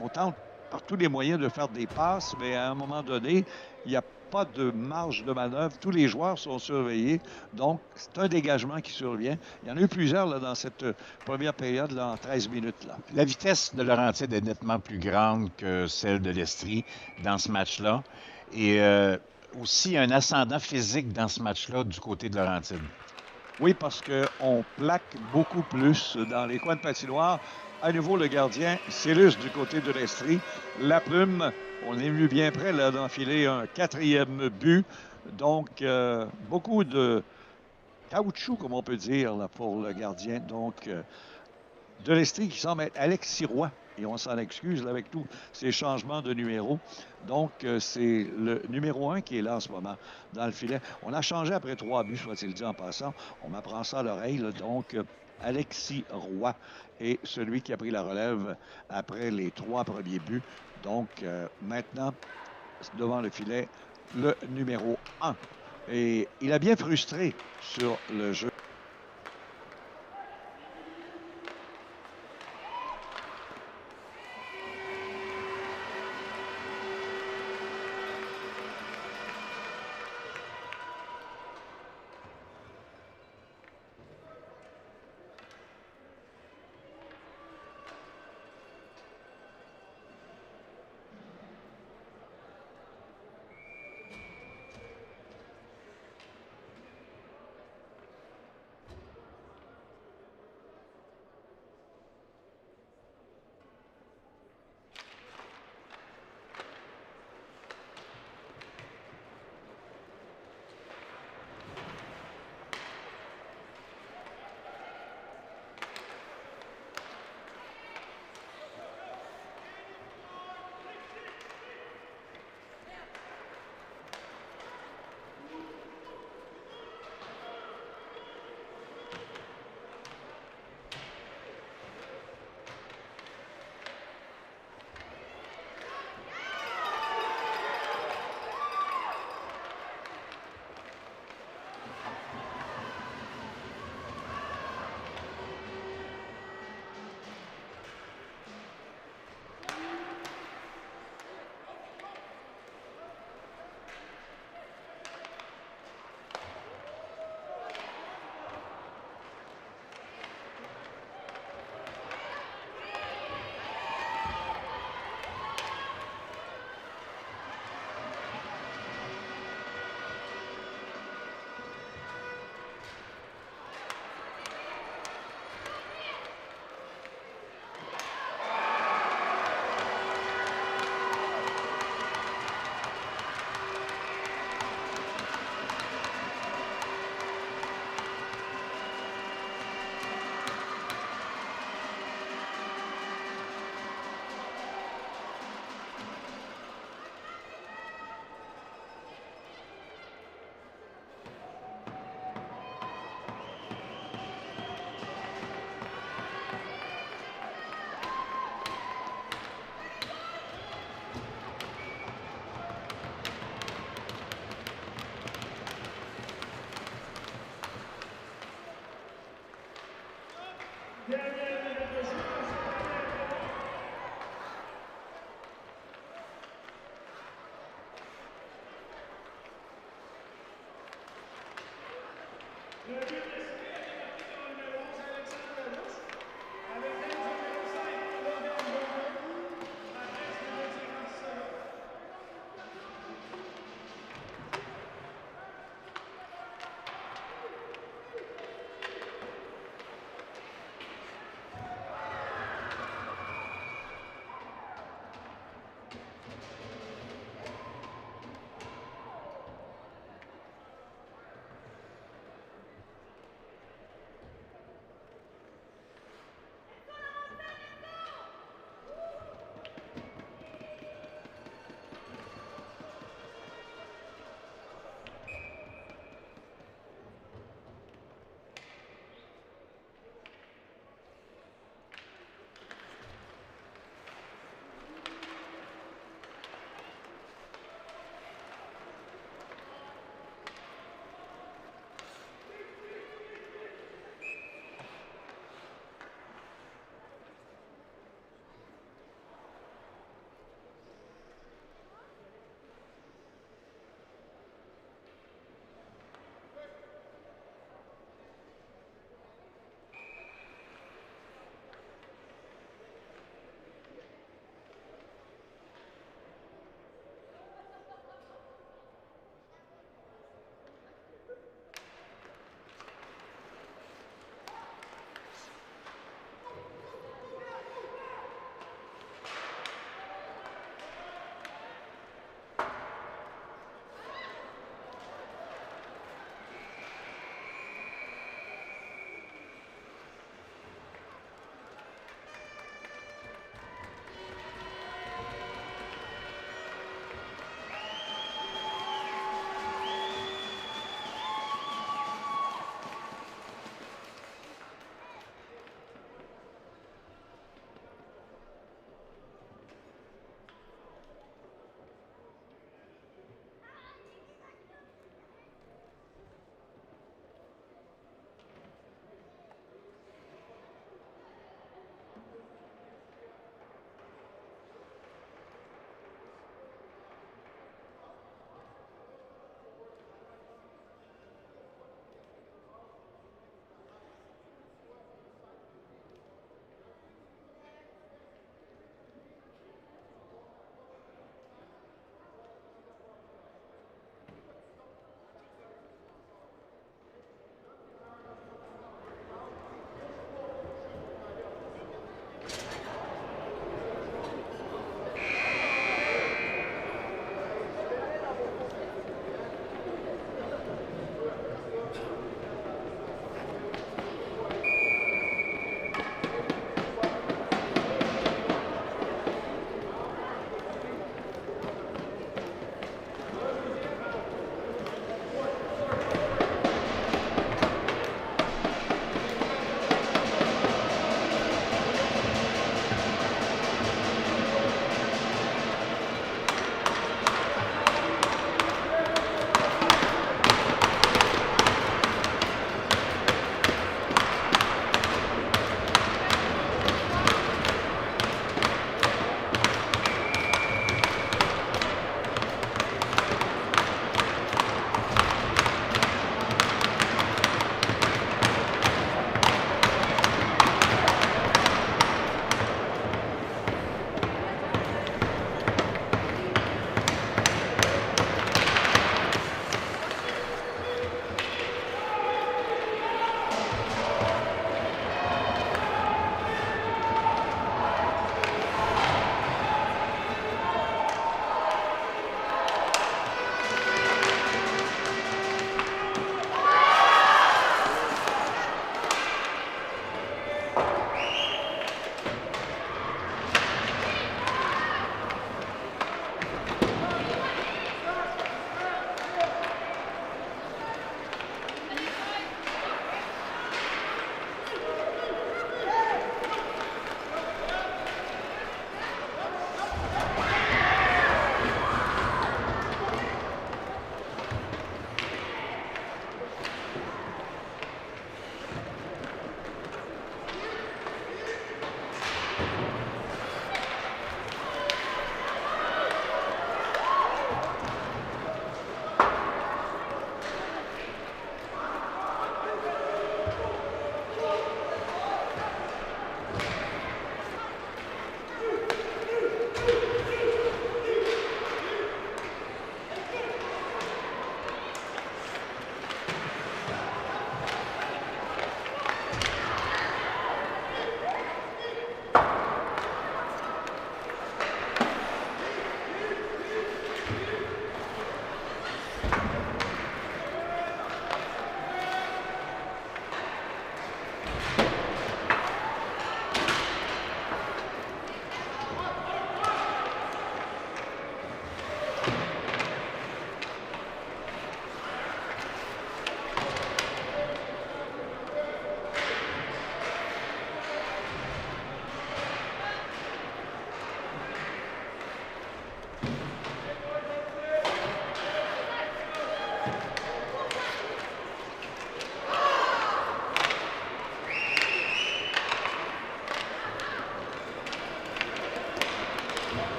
On tente par tous les moyens de faire des passes, mais à un moment donné, il n'y a pas de marge de manœuvre. Tous les joueurs sont surveillés. Donc, c'est un dégagement qui survient. Il y en a eu plusieurs là, dans cette première période, là, en 13 minutes. Là. La vitesse de Laurentide est nettement plus grande que celle de l'Estrie dans ce match-là. Et aussi un ascendant physique dans ce match-là du côté de Laurentide. Oui, parce qu'on plaque beaucoup plus dans les coins de patinoire. À nouveau, le gardien, Célus du côté de l'Estrie. La plume, on est venu bien près là, d'enfiler un quatrième but. Donc, beaucoup de caoutchouc, comme on peut dire, là, pour le gardien. Donc, de l'Estrie qui semble être Alex Sirois. Et on s'en excuse là, avec tous ces changements de numéro. Donc, c'est le numéro 1 qui est là en ce moment dans le filet. On a changé après 3 buts, soit-il dit en passant. On m'apprend ça à l'oreille. Là. Donc, Alexis Roy est celui qui a pris la relève après les 3 premiers buts. Donc, maintenant, devant le filet, le numéro 1. Et il a bien frustré sur le jeu.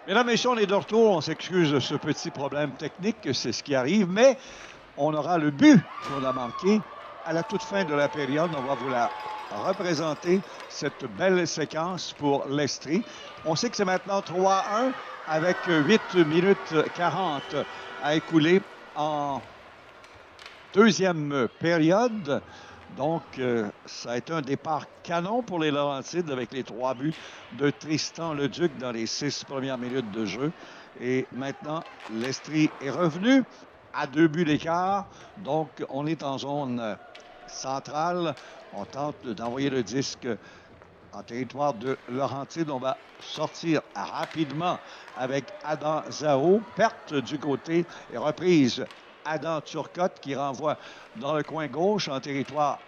Mesdames, Messieurs, on est de retour. On s'excuse de ce petit problème technique, c'est ce qui arrive, mais on aura le but qu'on a manqué à la toute fin de la période. On va vous la représenter, cette belle séquence pour l'Estrie. On sait que c'est maintenant 3-1 avec 8 minutes 40 à écouler en deuxième période. Donc, ça a été un départ canon pour les Laurentides avec les 3 buts de Tristan Leduc dans les 6 premières minutes de jeu. Et maintenant, l'Estrie est revenu à 2 buts d'écart. Donc, on est en zone centrale. On tente d'envoyer le disque en territoire de Laurentides. On va sortir rapidement avec Adam Zao. Perte du côté et reprise Adam Turcotte qui renvoie dans le coin gauche en territoire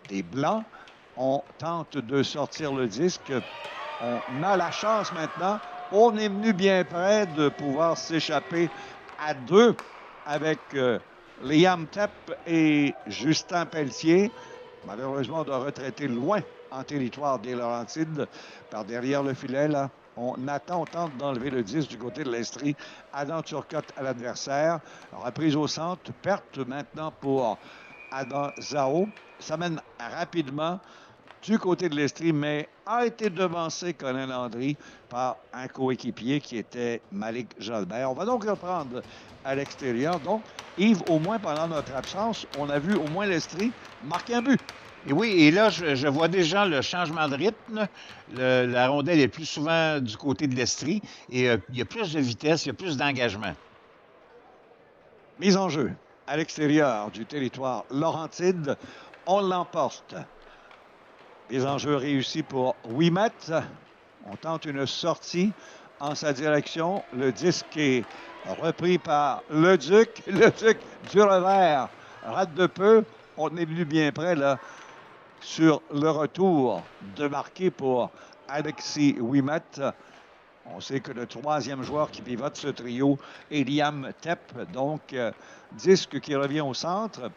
des Blancs. On tente de sortir le disque. On a la chance maintenant. On est venu bien près de pouvoir s'échapper à 2 avec Liam Tepp et Justin Pelletier. Malheureusement, on doit retraiter loin en territoire des Laurentides par derrière le filet. Là. On attend, on tente d'enlever le 10 du côté de l'Estrie. Adam Turcotte à l'adversaire. Reprise au centre. Perte maintenant pour Adam Zao. Ça mène rapidement du côté de l'Estrie, mais a été devancé Colin Landry par un coéquipier qui était Malik Jalbert. On va donc reprendre à l'extérieur. Donc, Yves, au moins pendant notre absence, on a vu au moins l'Estrie marquer un but. Et oui, et là, je vois déjà le changement de rythme. La rondelle est plus souvent du côté de l'Estrie et il y a plus de vitesse, il y a plus d'engagement. Mise en jeu à l'extérieur du territoire Laurentide. On l'emporte. Mise en jeu réussie pour Ouimet. On tente une sortie en sa direction. Le disque est repris par Leduc. Leduc du revers. Rate de peu. On est venu bien près là sur le retour de marquer pour Alexis Ouimet. On sait que le troisième joueur qui pivote ce trio est Liam Tepp. Donc, disque qui revient au centre.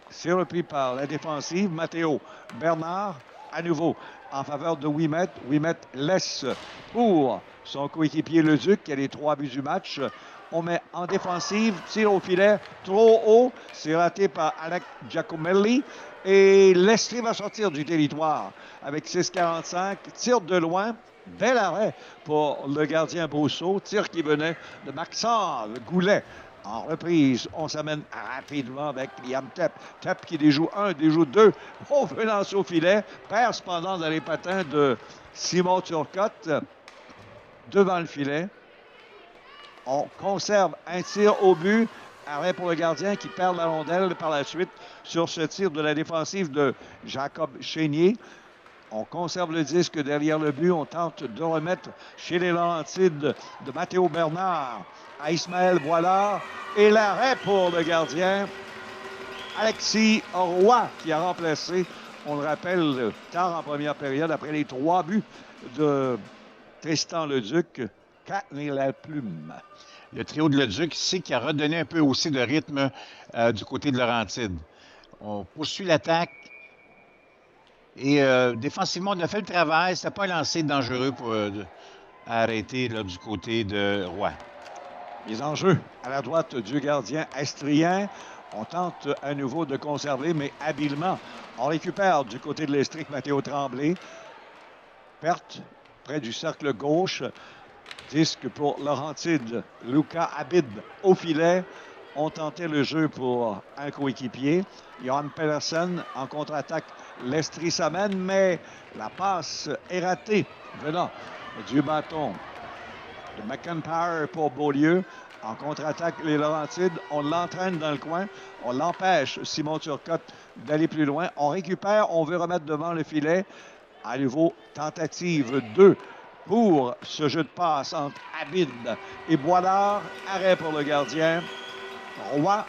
C'est repris par la défensive. Matteo Bernard, à nouveau, en faveur de Ouimet. Ouimet laisse pour son coéquipier Leduc, qui a les 3 buts du match. On met en défensive, tir au filet, trop haut. C'est raté par Alec Giacomelli. Et l'Estrie va sortir du territoire avec 6,45. Tir de loin. Bel arrêt pour le gardien Brousseau. Tir qui venait de Maxence Goulet. En reprise, on s'amène rapidement avec Liam Tepp. Tepp qui déjoue un, déjoue deux. On veut lancer au filet. Perd cependant dans les patins de Simon Turcotte devant le filet. On conserve un tir au but. Arrêt pour le gardien qui perd la rondelle par la suite sur ce tir de la défensive de Jacob Chénier. On conserve le disque derrière le but. On tente de remettre chez les Laurentides de Matthéo Bernard à Ismaël Boilard. Et l'arrêt pour le gardien Alexis Roy qui a remplacé, on le rappelle, tard en première période, après les 3 buts de Tristan Leduc, Katney Laplume. Le trio de Leduc ici qui a redonné un peu aussi de rythme du côté de Laurentide. On poursuit l'attaque. Et défensivement, on a fait le travail. Ce n'est pas un lancer dangereux pour arrêter là, du côté de Roy. Les enjeux à la droite du gardien estrien. On tente à nouveau de conserver, mais habilement. On récupère du côté de l'Estrie Matthéo Tremblay. Perte près du cercle gauche. Disque pour Laurentide. Lucas Abid au filet. On tentait le jeu pour un coéquipier. Johan Pedersen en contre-attaque. L'Estrie s'amène, mais la passe est ratée venant du bâton de McIntyre pour Beaulieu. En contre-attaque, les Laurentides, on l'entraîne dans le coin. On l'empêche, Simon Turcotte, d'aller plus loin. On récupère, on veut remettre devant le filet. À nouveau, tentative 2 pour ce jeu de passe entre Abid et Boilard. Arrêt pour le gardien. Roy,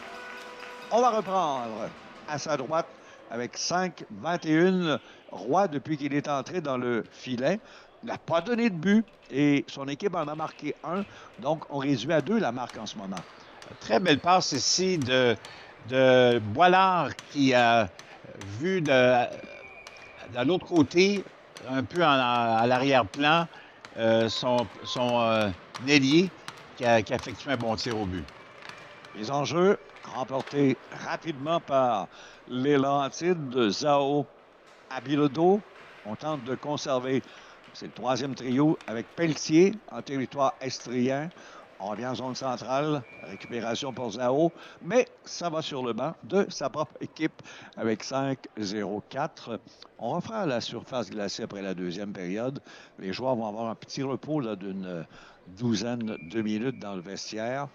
on va reprendre à sa droite avec 5-21. Roy, depuis qu'il est entré dans le filet, n'a pas donné de but et son équipe en a marqué un. Donc, on réduit à 2 la marque en ce moment. Très belle passe ici de Boilard qui a vu de l'autre côté, un peu à l'arrière-plan, son ailier qui a effectué un bon tir au but. Les enjeux remportés rapidement par les Laurentides de Zao à Bilodeau. On tente de conserver, c'est le troisième trio avec Pelletier en territoire estrien. On revient en zone centrale, récupération pour Zao, mais ça va sur le banc de sa propre équipe avec 5-0-4. On refera la surface glacée après la deuxième période. Les joueurs vont avoir un petit repos d'une douzaine de minutes dans le vestiaire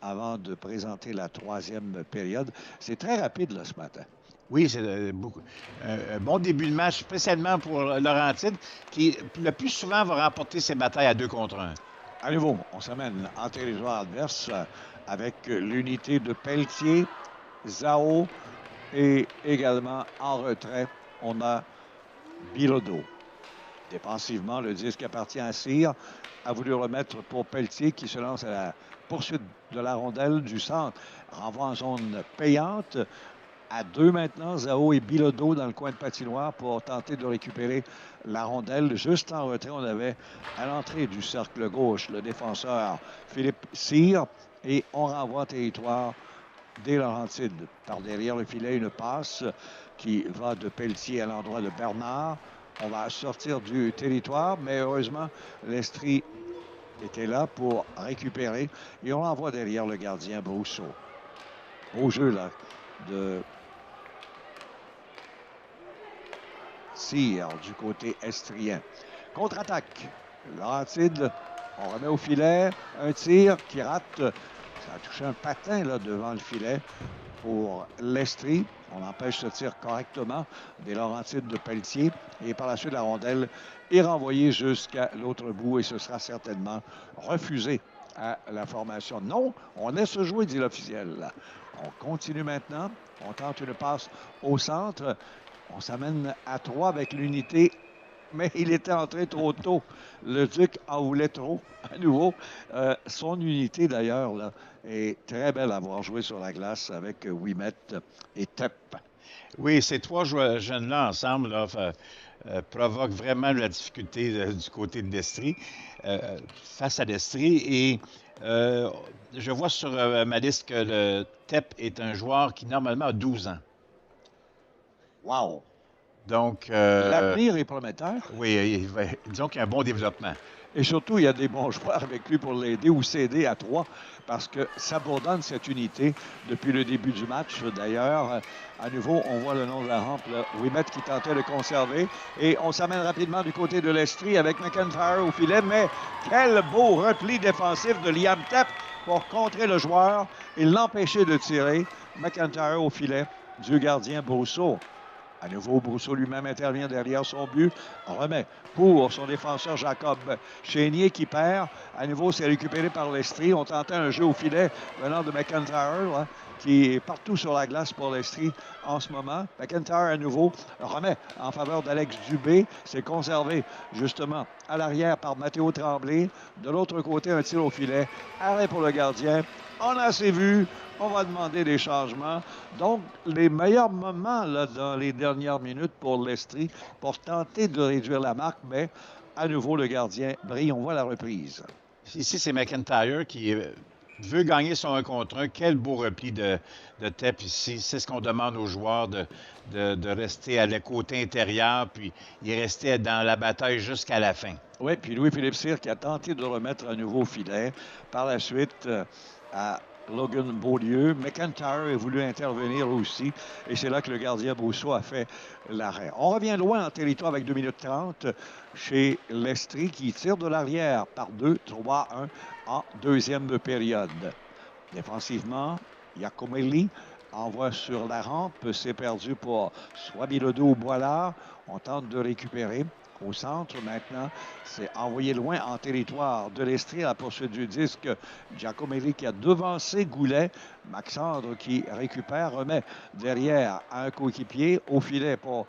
avant de présenter la troisième période. C'est très rapide là, ce matin. Oui, c'est un bon début de match, spécialement pour Laurentide, qui le plus souvent va remporter ses batailles à 2 contre 1. À nouveau, on s'amène en territoire adverse avec l'unité de Pelletier, Zao et également en retrait, on a Bilodeau. Défensivement, le disque appartient à Cyr. A voulu remettre pour Pelletier qui se lance à la poursuite de la rondelle du centre. Renvoi en zone payante. À 2 maintenant, Zao et Bilodeau dans le coin de patinoire pour tenter de récupérer la rondelle. Juste en retrait, on avait à l'entrée du cercle gauche le défenseur Philippe Cyr et on renvoie en territoire des Laurentides. Par derrière le filet, une passe qui va de Pelletier à l'endroit de Bernard. On va sortir du territoire, mais heureusement, l'Estrie était là pour récupérer et on envoie derrière le gardien Brousseau. Beau jeu, là, de Cyr du côté estrien. Contre-attaque. Laurentide, on remet au filet. Un tir qui rate. Ça a touché un patin là, devant le filet pour l'Estrie. On empêche ce tir correctement des Laurentides de Pelletier. Et par la suite, la rondelle est renvoyée jusqu'à l'autre bout et ce sera certainement refusé à la formation. Non, on laisse jouer, dit l'officiel. On continue maintenant. On tente une passe au centre. On s'amène à 3 avec l'unité, mais il était entré trop tôt. Le Duc en voulait trop, à nouveau. Son unité, d'ailleurs, là, est très belle à voir jouer sur la glace avec Ouimet et Tepp. Oui, ces 3 jeunes-là ensemble là, provoque vraiment de la difficulté du côté de l'Estrie, face à l'Estrie. Et je vois sur ma liste que le TEP est un joueur qui normalement a 12 ans. Wow! Donc, L'avenir est prometteur. oui, disons qu'il y a un bon développement. Et surtout, il y a des bons joueurs avec lui pour l'aider ou s'aider à trois parce que ça bourdonne cette unité depuis le début du match. D'ailleurs, à nouveau, on voit le nom de la rampe, Ouimet qui tentait de conserver. Et on s'amène rapidement du côté de l'Estrie avec McIntyre au filet. Mais quel beau repli défensif de Liam Tepp pour contrer le joueur et l'empêcher de tirer. McIntyre au filet du gardien Brousseau. À nouveau, Brousseau lui-même intervient derrière son but. On remet pour son défenseur Jacob Chénier qui perd. À nouveau, c'est récupéré par l'Estrie. On tentait un jeu au filet venant de McIntyre, là, qui est partout sur la glace pour l'Estrie en ce moment. McIntyre, à nouveau, remet en faveur d'Alex Dubé. C'est conservé, justement, à l'arrière par Mathéo Tremblay. De l'autre côté, un tir au filet. Arrêt pour le gardien. On a assez vu. On va demander des changements. Donc, les meilleurs moments là, dans les dernières minutes pour l'Estrie pour tenter de réduire la marque, mais à nouveau, le gardien brille. On voit la reprise. Ici, c'est McIntyre qui veut gagner son 1 contre 1. Quel beau repli de Tepp ici. C'est ce qu'on demande aux joueurs de rester à le côté intérieur, puis il est resté dans la bataille jusqu'à la fin. Oui, puis Louis-Philippe Cyr qui a tenté de remettre un nouveau filet. Par la suite, à Logan Beaulieu. McIntyre a voulu intervenir aussi. Et c'est là que le gardien Brousseau a fait l'arrêt. On revient loin en territoire avec 2 minutes 30 chez l'Estrie qui tire de l'arrière par 2-3-1 en deuxième période. Défensivement, Giacomelli envoie sur la rampe. C'est perdu pour soit Bilodeau ou Boilard. On tente de récupérer. Au centre, maintenant, c'est envoyé loin en territoire de l'Estrie à la poursuite du disque. Giacomelli qui a devancé Goulet. Maxandre qui récupère, remet derrière un coéquipier au filet pour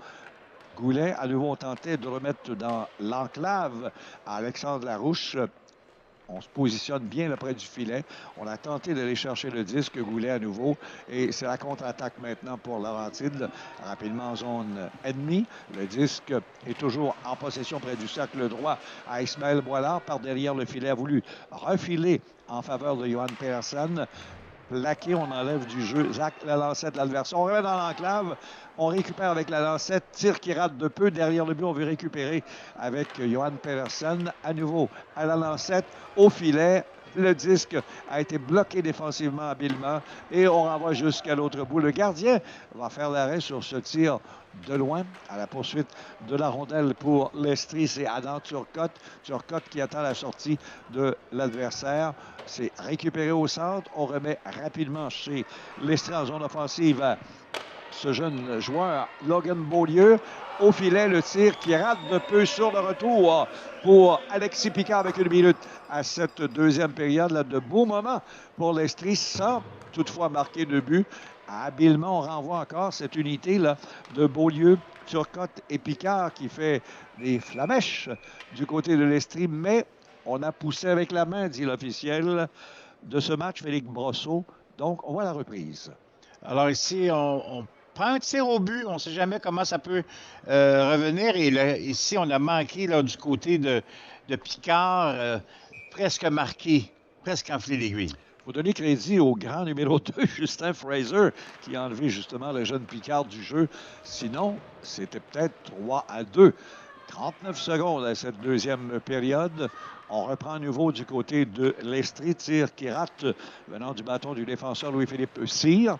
Goulet. À nouveau, on tentait de remettre dans l'enclave à Alexandre Larouche. On se positionne bien près du filet. On a tenté d'aller chercher le disque Goulet à nouveau. Et c'est la contre-attaque maintenant pour Laurentide. Rapidement en zone ennemie. Le disque est toujours en possession près du cercle droit à Ismaël Boilard. Par derrière le filet a voulu refiler en faveur de Johan Persson. Plaqué, on enlève du jeu Zach la lancette de l'adversaire. On revient dans l'enclave. On récupère avec la lancette. Tir qui rate de peu. Derrière le but, on veut récupérer avec Johan Pedersen. À nouveau, à la lancette, au filet. Le disque a été bloqué défensivement habilement et on renvoie jusqu'à l'autre bout. Le gardien va faire l'arrêt sur ce tir de loin à la poursuite de la rondelle pour l'Estrie. C'est Adam Turcotte. Turcotte qui attend la sortie de l'adversaire. C'est récupéré au centre. On remet rapidement chez l'Estrie en zone offensive à ce jeune joueur, Logan Beaulieu. Au filet, le tir qui rate de peu sur le retour pour Alexis Picard avec 1 minute à cette deuxième période. Là, de beaux moments pour l'Estrie sans toutefois marquer de but. Habilement, on renvoie encore cette unité-là de Beaulieu, Turcotte et Picard qui fait des flamèches du côté de l'Estrie. Mais on a poussé avec la main, dit l'officiel de ce match, Félix Brosseau. Donc, on voit la reprise. Alors ici, on prend un tir au but. On ne sait jamais comment ça peut revenir. Et là, ici, on a manqué là, du côté de Picard, presque marqué, presque enflé l'aiguille. Il faut donner crédit au grand numéro 2, Justin Fraser, qui a enlevé justement le jeune Picard du jeu. Sinon, c'était peut-être 3-2. 39 secondes à cette deuxième période. On reprend à nouveau du côté de l'Estrie. Tir qui rate venant du bâton du défenseur Louis-Philippe Cyr.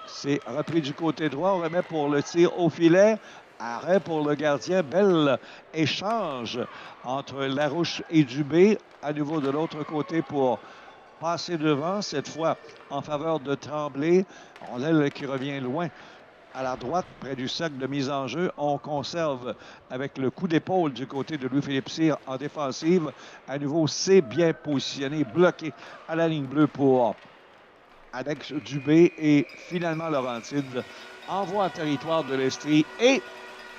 C'est repris du côté droit. On remet pour le tir au filet. Arrêt pour le gardien. Bel échange entre Larouche et Dubé. À nouveau de l'autre côté pour passer devant. Cette fois en faveur de Tremblay. Rondelle qui revient loin. À la droite, près du cercle de mise en jeu, on conserve avec le coup d'épaule du côté de Louis-Philippe Cyr en défensive. À nouveau, c'est bien positionné, bloqué à la ligne bleue pour Alex Dubé. Et finalement, Laurentide envoie en territoire de l'Estrie. Et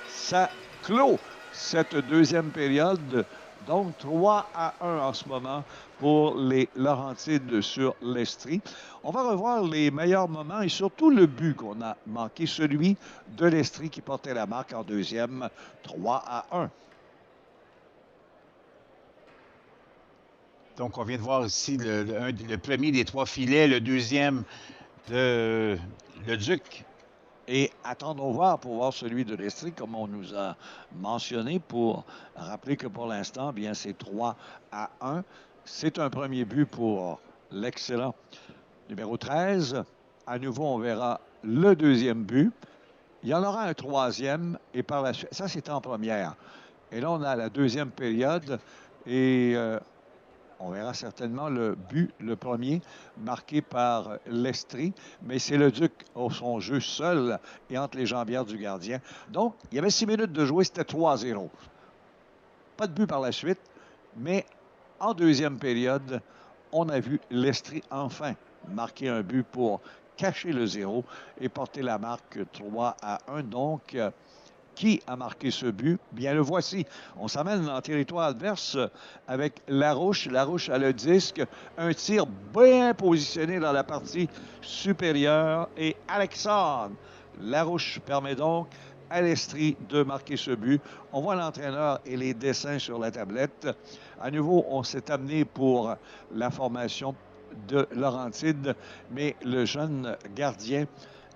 ça clôt cette deuxième période Donc, 3-1 en ce moment pour les Laurentides sur l'Estrie. On va revoir les meilleurs moments et surtout le but qu'on a manqué, celui de l'Estrie qui portait la marque en deuxième, 3-1. Donc, on vient de voir ici le premier des 3 filets, le deuxième de le Duc. Et attendons voir pour voir celui de l'Estrie, comme on nous a mentionné, pour rappeler que pour l'instant, bien, c'est 3-1. C'est un premier but pour l'excellent numéro 13. À nouveau, on verra le deuxième but. Il y en aura un troisième et par la suite, ça c'était en première. Et là, on a la deuxième période et on verra certainement le but, le premier, marqué par l'Estrie, mais c'est le Duc au son jeu seul et entre les jambières du gardien. Donc, il y avait 6 minutes de jouer, c'était 3-0. Pas de but par la suite, mais en deuxième période, on a vu l'Estrie enfin marquer un but pour cacher le 0 et porter la marque 3-1. Donc, qui a marqué ce but? Bien, le voici. On s'amène en territoire adverse avec Larouche. Larouche a le disque. Un tir bien positionné dans la partie supérieure. Et Alexandre Larouche permet donc à l'Estrie de marquer ce but. On voit l'entraîneur et les dessins sur la tablette. À nouveau, on s'est amené pour la formation de Laurentide, mais le jeune gardien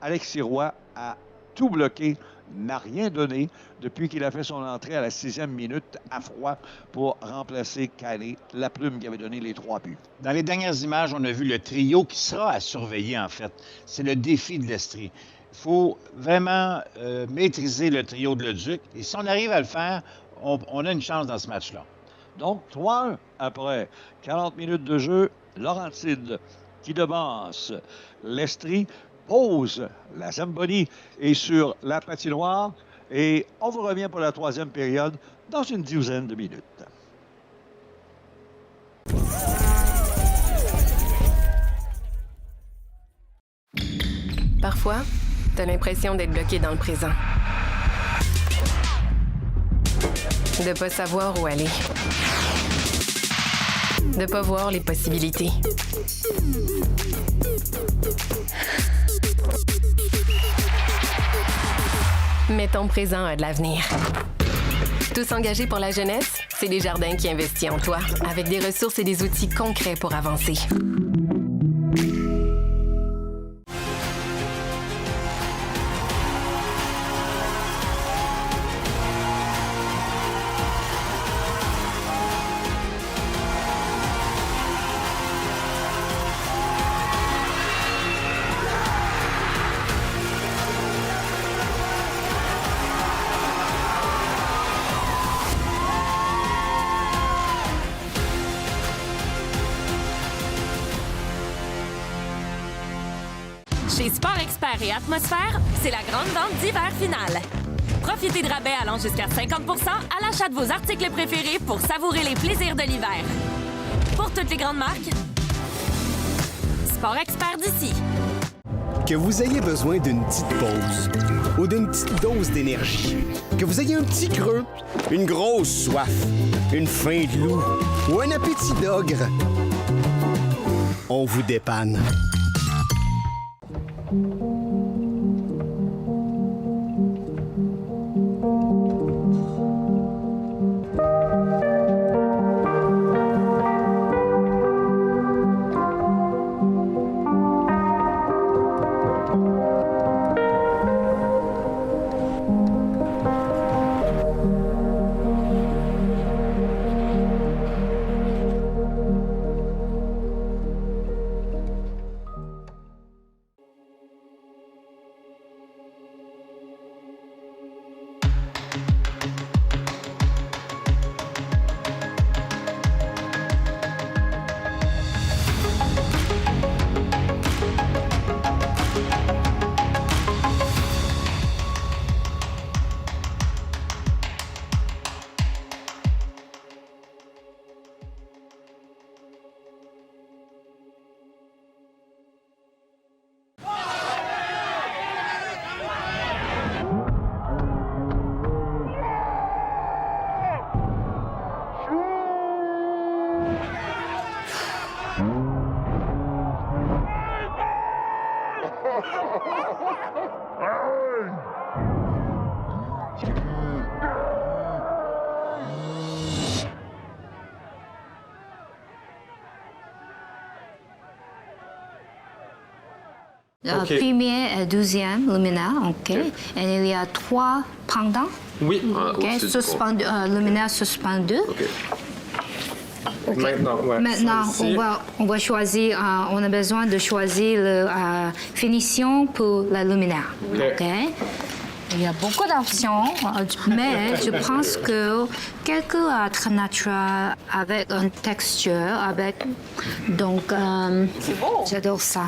Alexis Roy a tout bloqué, n'a rien donné depuis qu'il a fait son entrée à la 6e minute à froid pour remplacer Calais, la plume qui avait donné les 3 buts. Dans les dernières images, on a vu le trio qui sera à surveiller, en fait. C'est le défi de l'Estrie. Il faut vraiment maîtriser le trio de Leduc. Et si on arrive à le faire, on a une chance dans ce match-là. Donc, 3-1 après 40 minutes de jeu. Laurentide qui devance l'Estrie, pose la Zamboni est sur la patinoire et on vous revient pour la troisième période dans une dizaine de minutes. Parfois, t'as l'impression d'être bloqué dans le présent. De pas savoir où aller. De pas voir les possibilités. Mais ton présent a de l'avenir. Tous engagés pour la jeunesse, c'est Desjardins qui investit en toi, avec des ressources et des outils concrets pour avancer. Chez Sport Expert et Atmosphère, c'est la grande vente d'hiver finale. Profitez de rabais allant jusqu'à 50 % à l'achat de vos articles préférés pour savourer les plaisirs de l'hiver. Pour toutes les grandes marques, Sport Expert d'ici. Que vous ayez besoin d'une petite pause ou d'une petite dose d'énergie, que vous ayez un petit creux, une grosse soif, une faim de loup ou un appétit d'ogre, on vous dépanne. OK. Premier et deuxième luminaire, OK. OK. Et il y a 3 pendants. Oui, OK. au-dessus du Suspendu, luminaire suspendu. OK. Maintenant, ouais, Maintenant, ça ici. on va choisir, on a besoin de choisir la finition pour la luminaire. OK. Il y a beaucoup d'options, mais je pense que quelque très naturel avec une texture, donc j'adore ça.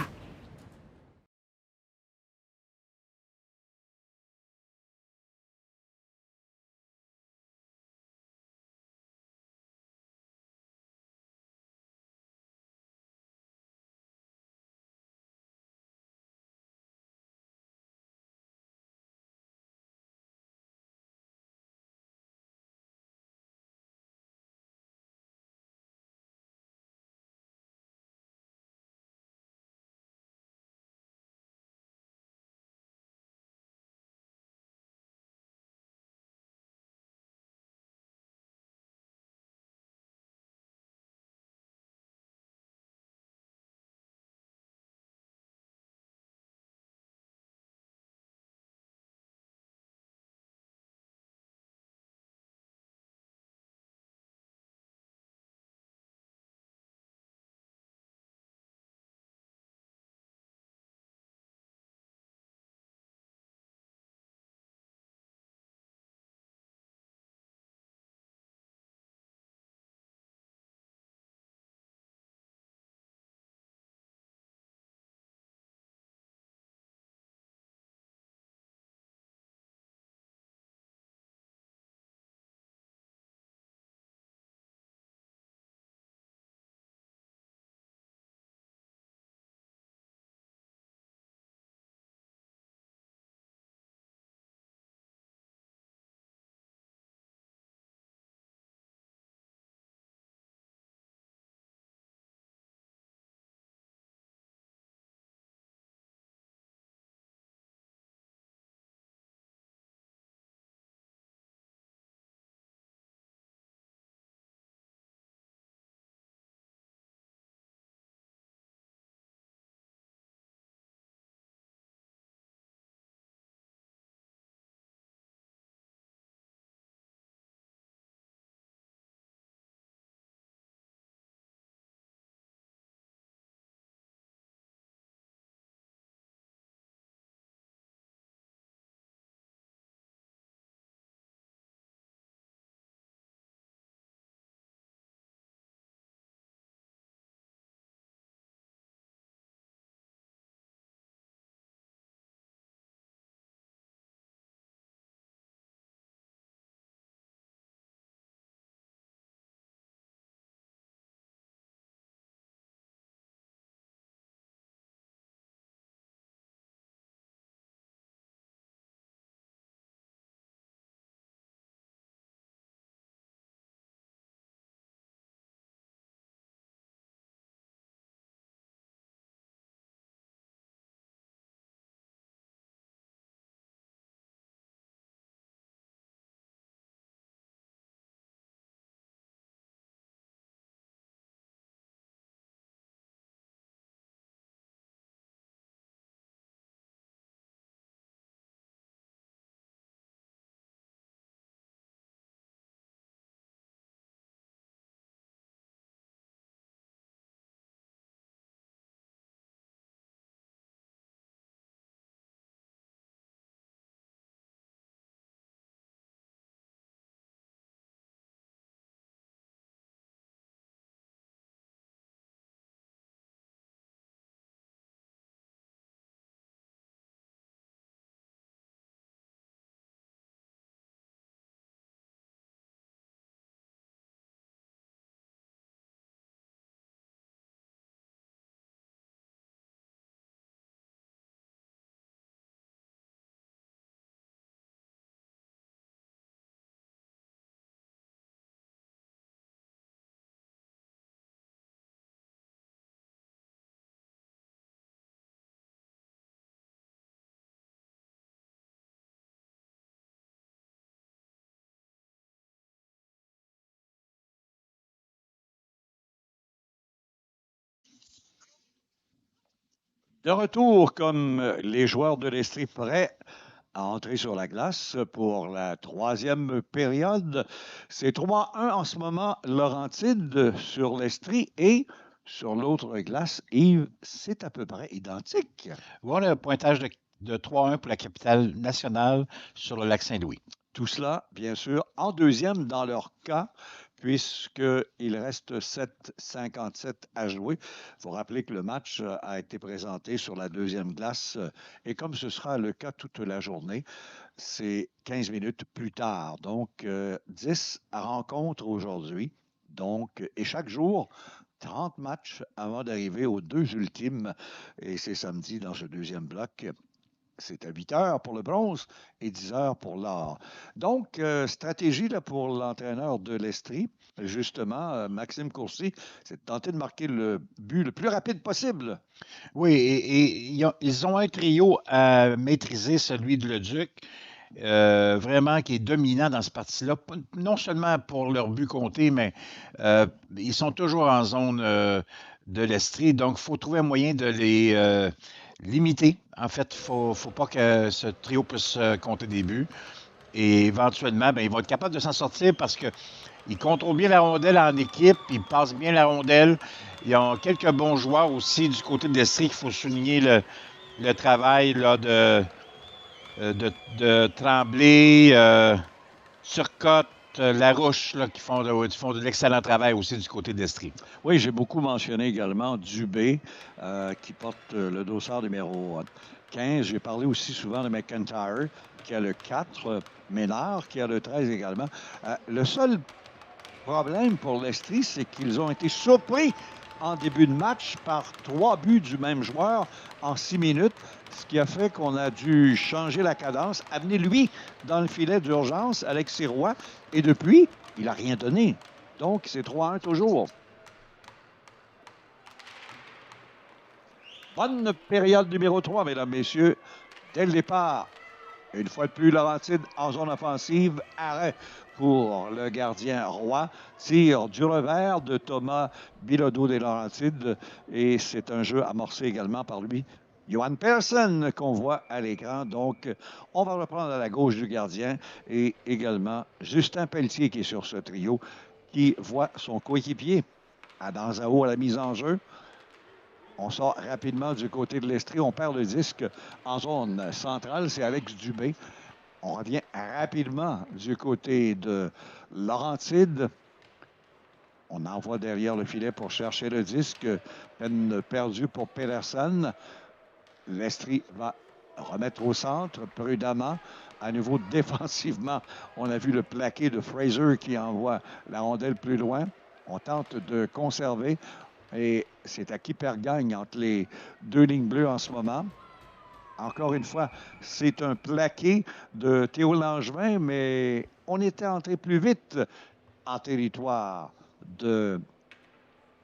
De retour, comme les joueurs de l'Estrie prêts à entrer sur la glace pour la troisième période. C'est 3-1 en ce moment, Laurentide sur l'Estrie et sur l'autre glace, Yves, c'est à peu près identique. Voilà un pointage de 3-1 pour la capitale nationale sur le lac Saint-Louis. Tout cela, bien sûr, en deuxième dans leur cas, puisqu'il reste 7,57 à jouer. Il faut rappeler que le match a été présenté sur la deuxième glace et comme ce sera le cas toute la journée, c'est 15 minutes plus tard. Donc, 10 rencontres aujourd'hui. Donc, et chaque jour, 30 matchs avant d'arriver aux deux ultimes. Et c'est samedi dans ce deuxième bloc. C'est à 8 heures pour le bronze et 10 heures pour l'or. Donc, stratégie là, pour l'entraîneur de l'Estrie. Justement, Maxime Courcy, c'est de tenter de marquer le but le plus rapide possible. Oui, et ils ont un trio à maîtriser, celui de Leduc, vraiment qui est dominant dans ce parti-là, non seulement pour leur but compté, mais ils sont toujours en zone de l'Estrie, donc il faut trouver un moyen de les limité. En fait, il ne faut pas que ce trio puisse compter des buts. Et éventuellement, ils vont être capables de s'en sortir parce qu'ils contrôlent bien la rondelle en équipe, ils passent bien la rondelle. Ils ont quelques bons joueurs aussi du côté de l'Estrie. Il faut souligner le travail là, de Tremblay, Turcotte, Larouche, là, qui font de l'excellent travail aussi du côté d'Estrie. Oui, j'ai beaucoup mentionné également Dubé, qui porte le dossard numéro 15. J'ai parlé aussi souvent de McIntyre, qui a le 4, Ménard, qui a le 13 également. Le seul problème pour l'Estrie, c'est qu'ils ont été surpris en début de match par 3 buts du même joueur en 6 minutes, ce qui a fait qu'on a dû changer la cadence, amener lui dans le filet d'urgence, Alexis Roy, et depuis, il n'a rien donné. Donc, c'est 3-1 toujours. Bonne période numéro 3, mesdames, messieurs. Dès le départ, une fois de plus, Laurentide en zone offensive, arrêt pour le gardien Roy. Tir du revers de Thomas Bilodeau des Laurentides. Et c'est un jeu amorcé également par lui, Johan Persson, qu'on voit à l'écran. Donc, on va reprendre à la gauche du gardien. Et également Justin Pelletier qui est sur ce trio, qui voit son coéquipier Adam Zao à la mise en jeu. On sort rapidement du côté de l'Estrie. On perd le disque en zone centrale. C'est Alex Dubé. On revient rapidement du côté de Laurentide. On envoie derrière le filet pour chercher le disque. Peine perdue pour Pedersen. L'Estrie va remettre au centre prudemment. À nouveau défensivement, on a vu le plaqué de Fraser qui envoie la rondelle plus loin. On tente de conserver. Et c'est à qui perd gagne entre les deux lignes bleues en ce moment. Encore une fois, c'est un plaqué de Théo Langevin, mais on était entré plus vite en territoire de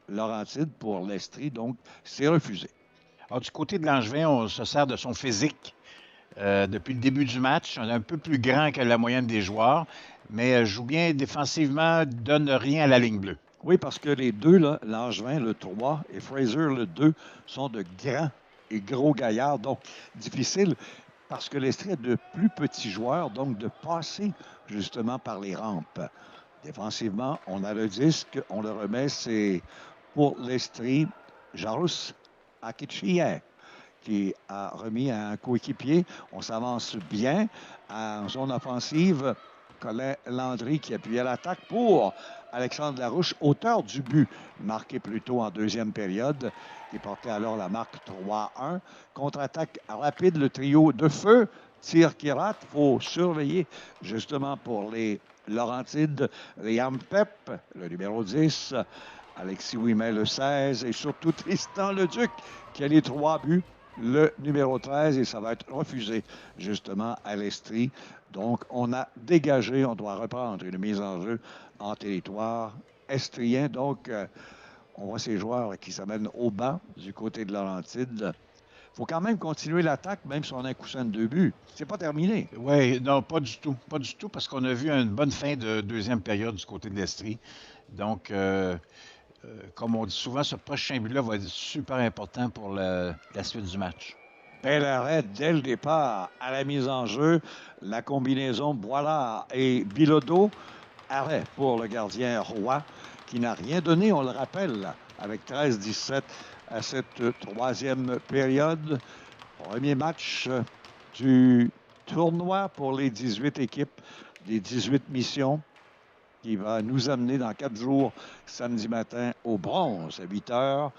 Laurentide pour l'Estrie, donc c'est refusé. Alors, du côté de Langevin, on se sert de son physique depuis le début du match. On est un peu plus grand que la moyenne des joueurs, mais joue bien défensivement, donne rien à la ligne bleue. Oui, parce que les deux, là, Langevin, le 3, et Fraser, le 2, sont de grands et gros gaillards. Donc, difficile parce que l'Estrie a de plus petits joueurs, donc de passer justement par les rampes. Défensivement, on a le disque, on le remet, c'est pour l'Estrie, Jarus Akichia, qui a remis à un coéquipier. On s'avance bien en zone offensive. Colin Landry qui appuie à l'attaque pour Alexandre Larouche, auteur du but, marqué plus tôt en deuxième période, qui portait alors la marque 3-1. Contre-attaque rapide, le trio de feu, tir qui rate. Il faut surveiller justement pour les Laurentides, Liam Pep, le numéro 10, Alexis Ouimet, le 16, et surtout Tristan Leduc, qui a les 3 buts, le numéro 13, et ça va être refusé justement à l'Estrie. Donc, on a dégagé, on doit reprendre une mise en jeu en territoire estrien. Donc, on voit ces joueurs qui s'amènent au banc du côté de Laurentide. Il faut quand même continuer l'attaque, même si on a un coussin de 2 buts. C'est pas terminé. Oui, non, pas du tout. Pas du tout, parce qu'on a vu une bonne fin de deuxième période du côté de l'Estrie. Donc, comme on dit souvent, ce prochain but-là va être super important pour la suite du match. Bel arrêt dès le départ à la mise en jeu. La combinaison Boilard et Bilodeau. Arrêt pour le gardien Roy, qui n'a rien donné, on le rappelle, avec 13-17 à cette troisième période. Premier match du tournoi pour les 18 équipes, des 18 missions, qui va nous amener dans 4 jours, samedi matin, au bronze, à 8 h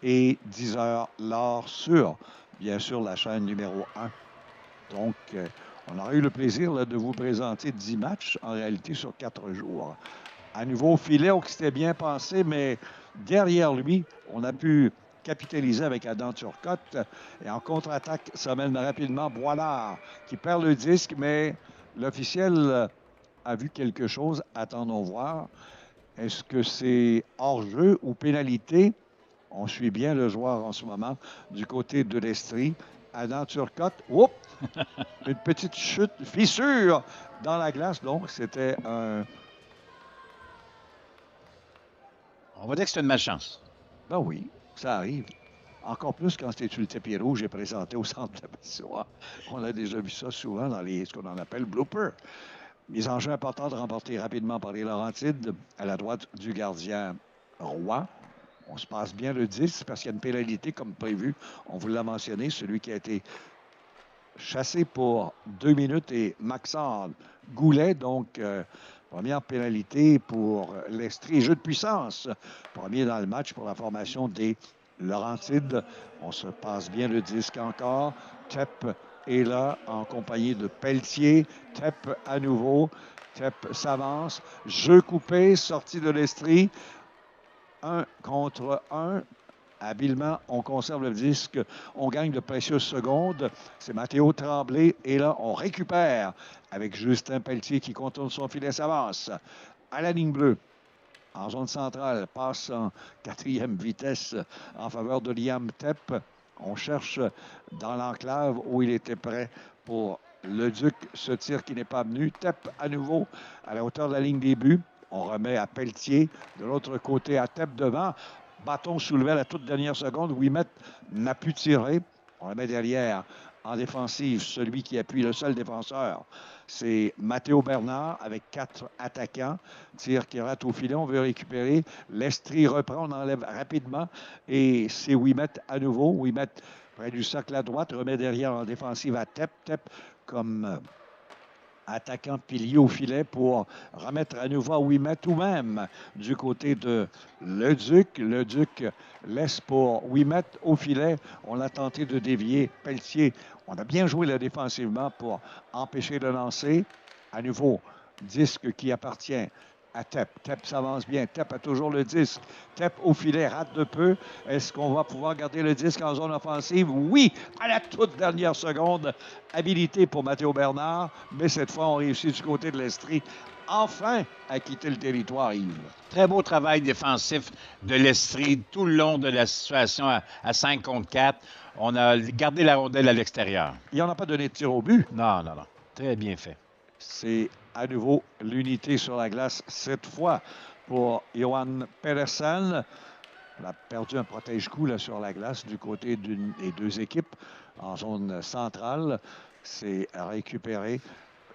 et 10 h l'heure sur, bien sûr, la chaîne numéro 1. Donc, on aura eu le plaisir là, de vous présenter 10 matchs, en réalité, sur 4 jours. À nouveau, Filet, qui s'était bien pensé, mais derrière lui, on a pu capitaliser avec Adam Turcotte. Et en contre-attaque, ça mène rapidement Boilard, qui perd le disque, mais l'officiel a vu quelque chose. Attendons voir. Est-ce que c'est hors-jeu ou pénalité? On suit bien le joueur en ce moment du côté de l'Estrie. Adam Turcotte, oups! Une petite chute, fissure dans la glace. Donc, c'était un... On va dire que c'est une malchance. Ben oui, ça arrive. Encore plus quand c'était sur le tapis rouge et présenté au centre de la patinoire. On a déjà vu ça souvent dans ce qu'on en appelle blooper. Mise en jeu importante remportée rapidement par les Laurentides à la droite du gardien Roy. On se passe bien le 10 parce qu'il y a une pénalité comme prévu. On vous l'a mentionné, celui qui a été chassé pour 2 minutes et Maxence Goulet. Donc, première pénalité pour l'Estrie. Jeu de puissance. Premier dans le match pour la formation des Laurentides. On se passe bien le disque encore. Tep est là en compagnie de Pelletier. Tep à nouveau. Tep s'avance. Jeu coupé, sortie de l'Estrie. 1 contre 1. Habilement, on conserve le disque. On gagne de précieuses secondes. C'est Mathéo Tremblay. Et là, on récupère avec Justin Pelletier qui contourne son filet, s'avance. À la ligne bleue, en zone centrale, passe en 4e vitesse en faveur de Liam Tep. On cherche dans l'enclave où il était prêt pour le Duc. Ce tir qui n'est pas venu. Tep à nouveau à la hauteur de la ligne des buts. On remet à Pelletier. De l'autre côté, à Tep devant. Bâton soulevé à la toute dernière seconde. Ouimet n'a pu tirer. On le met derrière en défensive. Celui qui appuie le seul défenseur, c'est Mathéo Bernard avec 4 attaquants. Tir qui rate au filet. On veut récupérer. L'Estrie reprend. On enlève rapidement. Et c'est Ouimet à nouveau. Ouimet près du cercle à droite. Remet derrière en défensive à Tep. Tep comme attaquant pilier au filet pour remettre à nouveau à Ouimet ou même du côté de Leduc. Leduc laisse pour Ouimet au filet. On l'a tenté de dévier. Pelletier, on a bien joué là défensivement pour empêcher le lancer. À nouveau, disque qui appartient à Tep. Tep s'avance bien. Tep a toujours le disque. Tep au filet, rate de peu. Est-ce qu'on va pouvoir garder le disque en zone offensive? Oui, à la toute dernière seconde. Habilité pour Mathéo Bernard. Mais cette fois, on réussit du côté de l'Estrie. Enfin, à quitter le territoire, Yves. Très beau travail défensif de l'Estrie tout le long de la situation à 5 contre 4. On a gardé la rondelle à l'extérieur. Il n'en a pas donné de tir au but. Non. Très bien fait. C'est à nouveau l'unité sur la glace, cette fois pour Johan Pedersen. On a perdu un protège-coup là, sur la glace du côté des deux équipes en zone centrale. C'est récupéré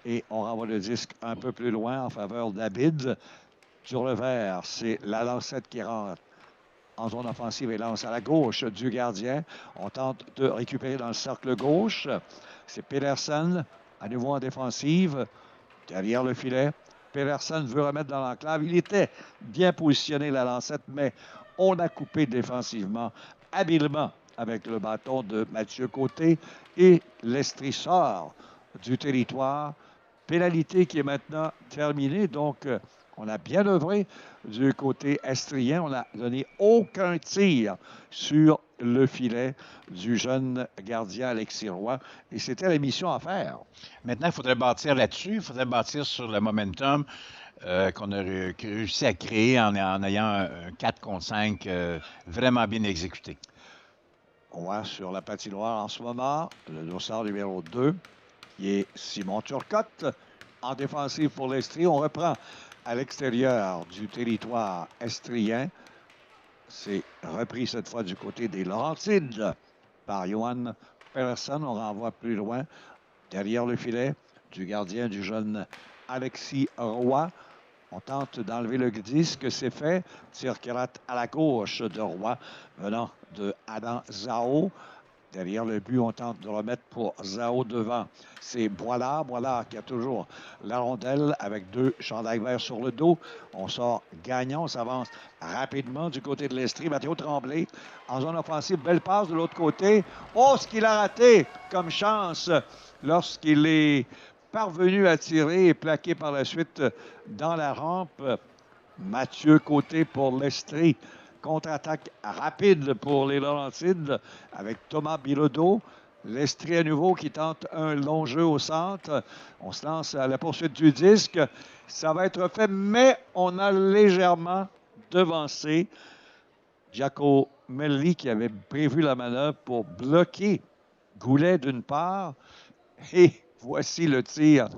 et on renvoie le disque un peu plus loin en faveur d'Abid. Sur le vert, c'est la lancette qui rentre en zone offensive et lance à la gauche du gardien. On tente de récupérer dans le cercle gauche. C'est Pedersen, à nouveau en défensive. Derrière le filet, Pedersen veut remettre dans l'enclave. Il était bien positionné, la lancette, mais on a coupé défensivement, habilement, avec le bâton de Mathieu Côté. Et l'Estrie sort du territoire. Pénalité qui est maintenant terminée. Donc, on a bien œuvré du côté estrien. On n'a donné aucun tir sur le filet du jeune gardien Alexis Roy. Et c'était la mission à faire. Maintenant, il faudrait bâtir là-dessus. Il faudrait bâtir sur le momentum qu'on a réussi à créer en ayant un 4 contre 5 vraiment bien exécuté. On voit sur la patinoire en ce moment le dossard numéro 2, qui est Simon Turcotte. En défensive pour l'Estrie, on reprend à l'extérieur du territoire estrien. C'est repris cette fois du côté des Laurentides par Johan Persson. On renvoie plus loin, derrière le filet du gardien du jeune Alexis Roy. On tente d'enlever le disque, c'est fait. Tir qui rate à la gauche de Roy, venant de Adam Zao. Derrière le but, on tente de remettre pour Zao devant. C'est Boilard qui a toujours la rondelle avec 2 chandails verts sur le dos. On sort gagnant, on s'avance rapidement du côté de l'Estrie. Mathieu Tremblay en zone offensive. Belle passe de l'autre côté. Oh, ce qu'il a raté comme chance lorsqu'il est parvenu à tirer et plaqué par la suite dans la rampe. Mathieu Côté pour l'Estrie. Contre-attaque rapide pour les Laurentides avec Thomas Bilodeau. L'Estrie à nouveau qui tente un long jeu au centre. On se lance à la poursuite du disque. Ça va être fait, mais on a légèrement devancé Giacomo Melli qui avait prévu la manœuvre pour bloquer Goulet d'une part. Et voici le tir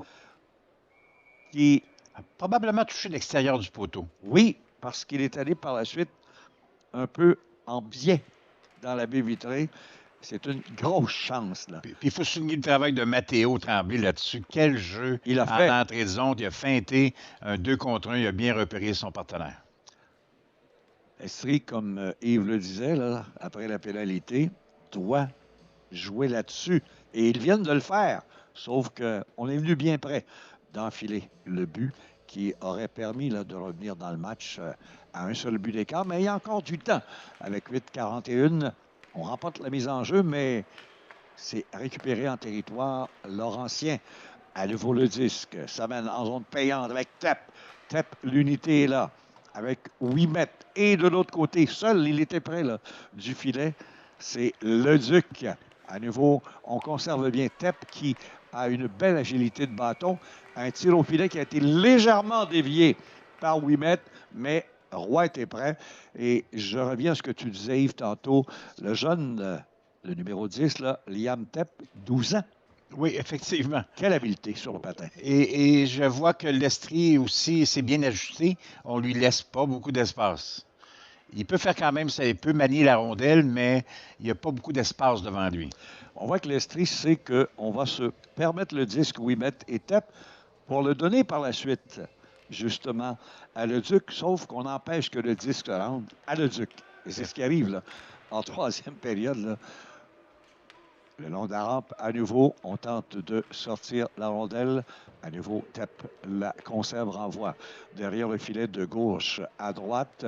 qui a probablement touché l'extérieur du poteau. Oui, parce qu'il est allé par la suite un peu en biais dans la baie vitrée. C'est une grosse chance, là. Puis il faut souligner le travail de Matteo Tremblay là-dessus. Quel jeu il a fait. En entrée de zone. Il a feinté un 2 contre 1. Il a bien repéré son partenaire. L'Estrie, comme Yves le disait, là, après la pénalité, doit jouer là-dessus. Et ils viennent de le faire. Sauf qu'on est venu bien près d'enfiler le but qui aurait permis là, de revenir dans le match à un seul but d'écart. Mais il y a encore du temps. Avec 8-41, on remporte la mise en jeu, mais c'est récupéré en territoire laurentien. À nouveau le disque. Ça mène en zone payante avec Tep. Tep, l'unité est là. Avec Ouimet. Et de l'autre côté, seul, il était près là, du filet. C'est Leduc. À nouveau, on conserve bien Tep qui a une belle agilité de bâton. Un tir au filet qui a été légèrement dévié par Ouimet, mais Roy était prêt. Et je reviens à ce que tu disais, Yves, tantôt. Le jeune, le numéro 10, là, Liam Tep, 12 ans. Oui, effectivement. Quelle habileté sur le patin. Et je vois que l'Estrie aussi s'est bien ajusté. On ne lui laisse pas beaucoup d'espace. Il peut faire quand même ça, il peut manier la rondelle, mais il n'y a pas beaucoup d'espace devant lui. On voit que l'Estrie sait qu'on va se permettre le disque Ouimet et Tep pour le donner par la suite, justement, à Leduc, sauf qu'on empêche que le disque rentre à Leduc. Et c'est ce qui arrive là, en troisième période. Là. Le long de la rampe, à nouveau, on tente de sortir la rondelle. À nouveau, Tep la conserve, renvoie derrière le filet de gauche à droite.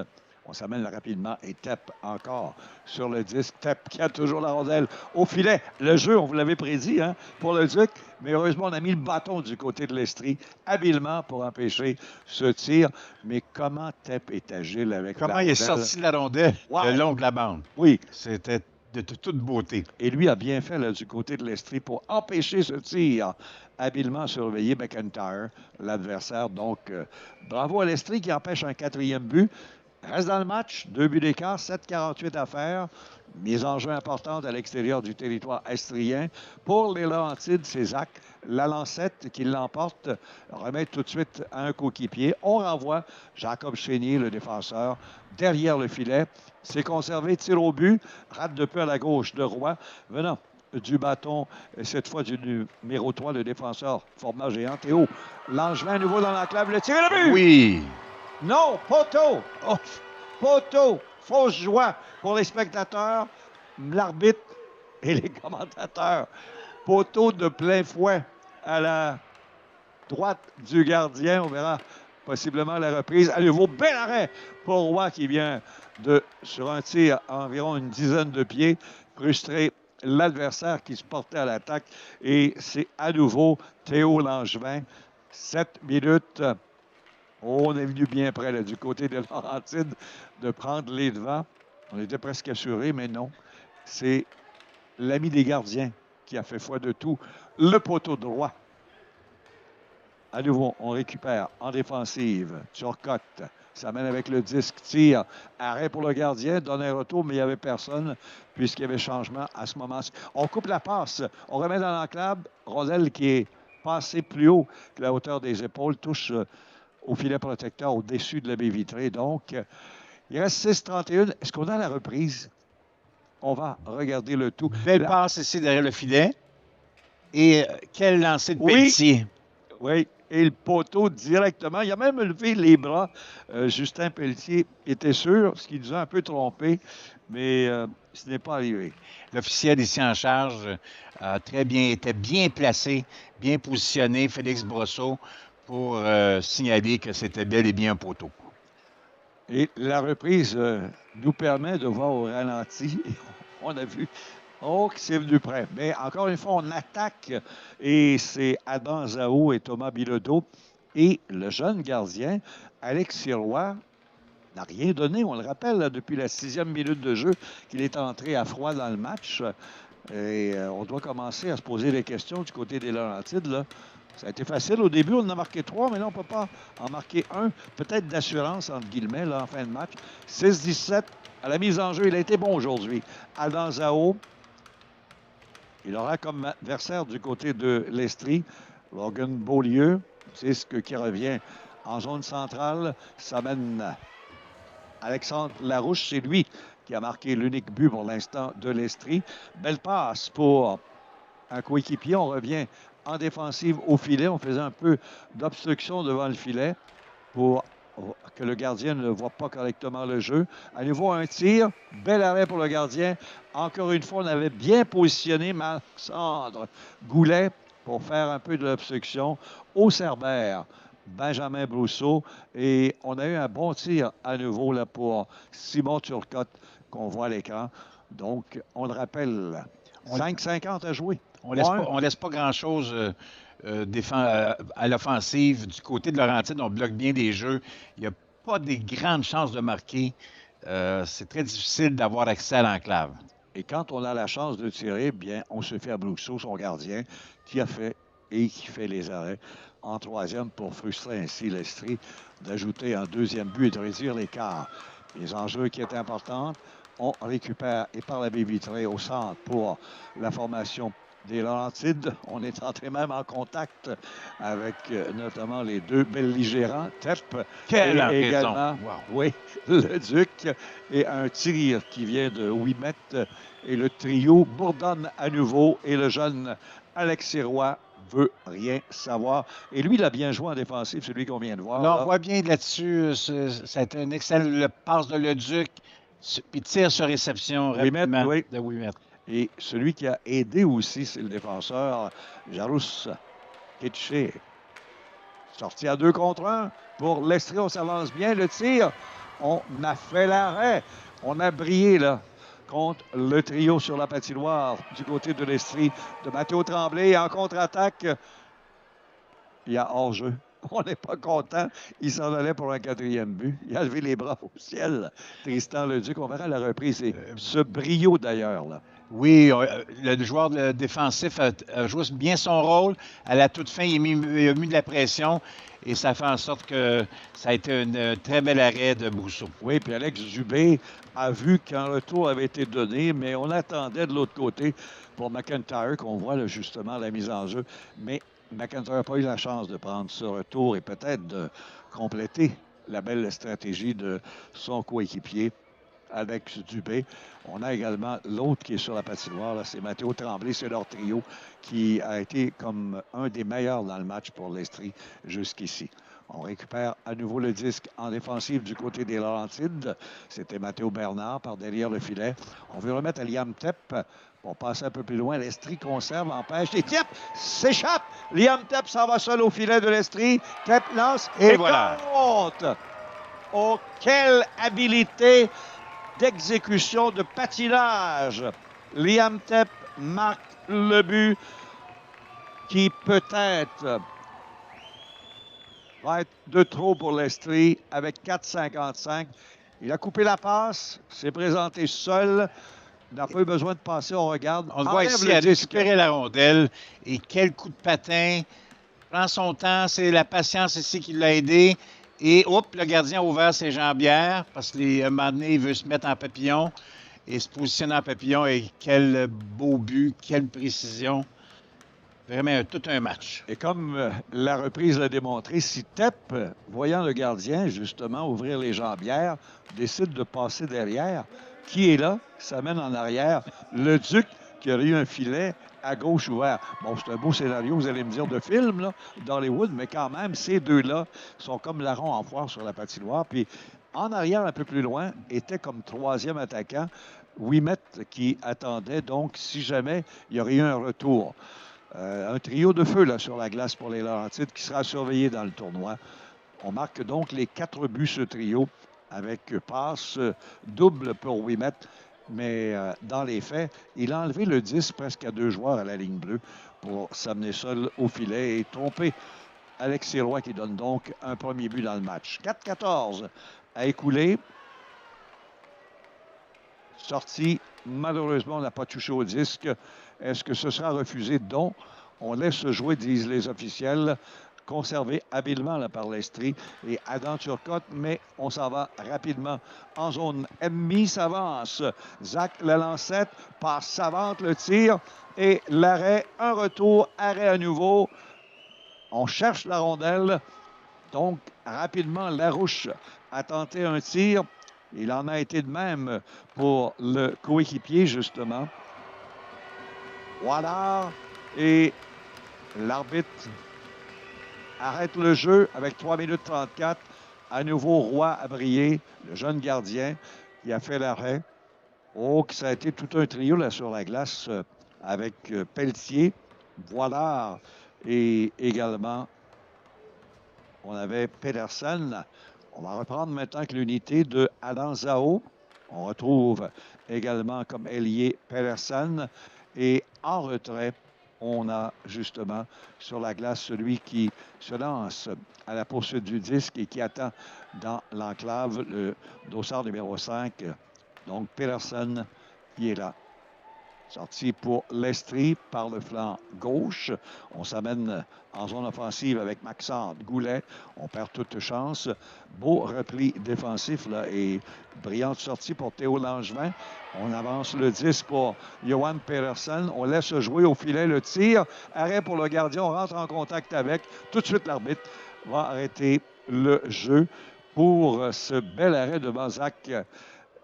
On s'amène rapidement et Tep encore sur le disque. Tep qui a toujours la rondelle au filet. Le jeu, on vous l'avait prédit hein, pour le Duc, mais heureusement, on a mis le bâton du côté de l'Estrie habilement pour empêcher ce tir. Mais comment Tep est agile avec comment la rondelle? Il est sorti de la rondelle le long de la bande. Oui. C'était de toute beauté. Et lui a bien fait là, du côté de l'Estrie pour empêcher ce tir. Habilement surveillé McIntyre, l'adversaire. Donc, bravo à l'Estrie qui empêche un 4e but. Reste dans le match, 2 buts d'écart, 7,48 à faire. Mise en jeu importante à l'extérieur du territoire estrien. Pour les Laurentides, c'est Zach Lalancette qui l'emporte. Remet tout de suite à un coéquipier. On renvoie Jacob Chénier, le défenseur, derrière le filet. C'est conservé, tir au but. Rate de peu à la gauche de Roy. Venant du bâton, cette fois du numéro 3, le défenseur, format géant. Théo Langevin à nouveau dans l'enclave. Le tir et le but! Oui! Non, poteau! Oh, poteau! Fausse joie pour les spectateurs, l'arbitre et les commentateurs. Poteau de plein fouet à la droite du gardien. On verra possiblement la reprise. À nouveau, bel arrêt pour Roy qui vient de, sur un tir à environ une dizaine de pieds, frustrer l'adversaire qui se portait à l'attaque. Et c'est à nouveau Théo Langevin. 7 minutes. On est venu bien près là, du côté de Laurentides de prendre les devants. On était presque assuré, mais non. C'est l'ami des gardiens qui a fait foi de tout. Le poteau droit. À nouveau, on récupère en défensive. Turcotte. Ça mène avec le disque. Tire. Arrêt pour le gardien. Donne un retour, mais il n'y avait personne puisqu'il y avait changement à ce moment-ci. On coupe la passe. On remet dans l'enclave. Roselle qui est passé plus haut que la hauteur des épaules touche au filet protecteur au-dessus de la baie vitrée. Donc, Il reste 6-31. Est-ce qu'on a la reprise? On va regarder le tout. Belle Là- passe ici derrière le filet. Et quel lancer de Oui. Pelletier. Oui, et le poteau directement. Il a même levé les bras. Justin Pelletier était sûr, ce qui nous a un peu trompé, mais ce n'est pas arrivé. L'officiel ici en charge était bien placé, bien positionné, Félix Brosseau, pour signaler que c'était bel et bien un poteau. Et la reprise nous permet de voir au ralenti. On a vu. Oh, que c'est venu près. Mais encore une fois, on attaque et c'est Adam Zao et Thomas Bilodeau. Et le jeune gardien, Alex Sirois, n'a rien donné. On le rappelle là, depuis la 6e minute de jeu qu'il est entré à froid dans le match. Et on doit commencer à se poser des questions du côté des Laurentides. Là. Ça a été facile au début, on en a marqué 3, mais là, on ne peut pas en marquer un. Peut-être d'assurance, entre guillemets, là, en fin de match. 6-17 à la mise en jeu. Il a été bon aujourd'hui. Adam Zao. Il aura comme adversaire du côté de l'Estrie Logan Beaulieu. C'est ce qui revient en zone centrale. Ça mène Alexandre Larouche. C'est lui qui a marqué l'unique but pour l'instant de l'Estrie. Belle passe pour un coéquipier. On revient en défensive au filet. On faisait un peu d'obstruction devant le filet pour que le gardien ne voit pas correctement le jeu. À nouveau, un tir. Bel arrêt pour le gardien. Encore une fois, on avait bien positionné Maxandre Goulet pour faire un peu de l'obstruction au Cerbère. Benjamin Brousseau. Et on a eu un bon tir à nouveau là, pour Simon Turcotte qu'on voit à l'écran. Donc, on le rappelle, 5-50 à jouer. On laisse pas grand-chose à l'offensive. Du côté de Laurentides, on bloque bien des jeux. Il n'y a pas des grandes chances de marquer. C'est très difficile d'avoir accès à l'enclave. Et quand on a la chance de tirer, bien, on se fait à Brousseau, son gardien, qui a fait et qui fait les arrêts en troisième pour frustrer ainsi l'Estrie d'ajouter un deuxième but et de réduire l'écart. Les enjeux qui étaient importants, on récupère et par la baie vitrée au centre pour la formation des Laurentides. On est entré même en contact avec notamment les deux belligérants, Tepp et également, oui, le Duc, et un tir qui vient de Ouimet. Et le trio bourdonne à nouveau et le jeune Alex Sirois veut rien savoir. Et lui, il a bien joué en défensive, celui qu'on vient de voir. Là, on voit bien là-dessus, ça a été un excellent passe de Leduc, puis tir sur réception rapidement de Ouimet. Et celui qui a aidé aussi, c'est le défenseur Jarousse Kitché. Sorti à 2 contre 1 pour l'Estrie, on s'avance bien. Le tir, on a fait l'arrêt. On a brillé là contre le trio sur la patinoire du côté de l'Estrie de Mathéo Tremblay. En contre-attaque, il y a hors-jeu. On n'est pas content. Il s'en allait pour un 4e but. Il a levé les bras au ciel. Tristan Leduc, on verra la reprise. C'est ce brio d'ailleurs, là. Oui, le joueur défensif a joué bien son rôle. À la toute fin, il a mis de la pression et ça fait en sorte que ça a été un très bel arrêt de Brousseau. Oui, puis Alex Dubé a vu qu'un retour avait été donné, mais on attendait de l'autre côté pour McIntyre, qu'on voit là, justement la mise en jeu. Mais McIntyre n'a pas eu la chance de prendre ce retour et peut-être de compléter la belle stratégie de son coéquipier. Alex Dubé. On a également l'autre qui est sur la patinoire, là, c'est Mathéo Tremblay, c'est leur trio qui a été comme un des meilleurs dans le match pour l'Estrie jusqu'ici. On récupère à nouveau le disque en défensive du côté des Laurentides. C'était Mathéo Bernard par derrière le filet. On veut remettre à Liam Tepp pour passer un peu plus loin. L'Estrie conserve, empêche. Et Tepp s'échappe. Liam Tepp s'en va seul au filet de l'Estrie. Tepp lance et voilà. Compte. Oh, quelle habileté d'exécution, de patinage. Liam Tepp marque le but qui peut-être va être de trop pour l'Estrie avec 4,55. Il a coupé la passe, s'est présenté seul. Il n'a pas eu besoin de passer, on regarde. On le voit ici à récupérer la rondelle. Et quel coup de patin. Prend son temps, c'est la patience ici qui l'a aidé. Et hop, le gardien a ouvert ses jambières parce qu'à un moment donné, il veut se mettre en papillon et se positionner en papillon. Et quel beau but, quelle précision. Vraiment tout un match. Et comme la reprise l'a démontré, si Tepp, voyant le gardien justement ouvrir les jambières, décide de passer derrière, qui est là, s'amène en arrière, le Duc qui aurait eu un filet à gauche ouvert. Bon, c'est un beau scénario, vous allez me dire, de film, là, d'Hollywood, mais quand même, ces deux-là sont comme larrons en foire sur la patinoire. Puis en arrière, un peu plus loin, était comme troisième attaquant, Ouimet qui attendait, donc, si jamais il y aurait eu un retour. Un trio de feu là, sur la glace pour les Laurentides qui sera surveillé dans le tournoi. On marque donc les 4 buts, ce trio, avec passe double pour Ouimet. Mais dans les faits, il a enlevé le 10 presque à 2 joueurs à la ligne bleue pour s'amener seul au filet et tromper Alexis Roy qui donne donc un premier but dans le match. 4-14 à écouler. Sortie, malheureusement, on n'a pas touché au disque. Est-ce que ce sera refusé? Non. On laisse jouer, disent les officiels, conservé habilement là, par l'Estrie et Adam Turcotte, mais on s'en va rapidement en zone ennemie. S'avance. Zach Lalancette passe savante le tir et l'arrêt. Un retour, arrêt à nouveau. On cherche la rondelle. Donc, rapidement, Larouche a tenté un tir. Il en a été de même pour le coéquipier, justement. Voilà. Et l'arbitre arrête le jeu avec 3 minutes 34. À nouveau, Roy a brillé, le jeune gardien qui a fait l'arrêt. Oh, que ça a été tout un trio là sur la glace avec Pelletier, Voilard et également, on avait Pedersen. On va reprendre maintenant avec l'unité de Adam Zao. On retrouve également comme ailier Pedersen. Et en retrait, on a justement sur la glace celui qui se lance à la poursuite du disque et qui attend dans l'enclave le dossard numéro 5. Donc Pedersen qui est là. Sorti pour l'Estrie par le flanc gauche. On s'amène en zone offensive avec Maxence Goulet. On perd toute chance. Beau repli défensif là, et brillante sortie pour Théo Langevin. On avance le 10 pour Johan Pedersen. On laisse jouer au filet le tir. Arrêt pour le gardien. On rentre en contact avec. Tout de suite, l'arbitre va arrêter le jeu pour ce bel arrêt de Zach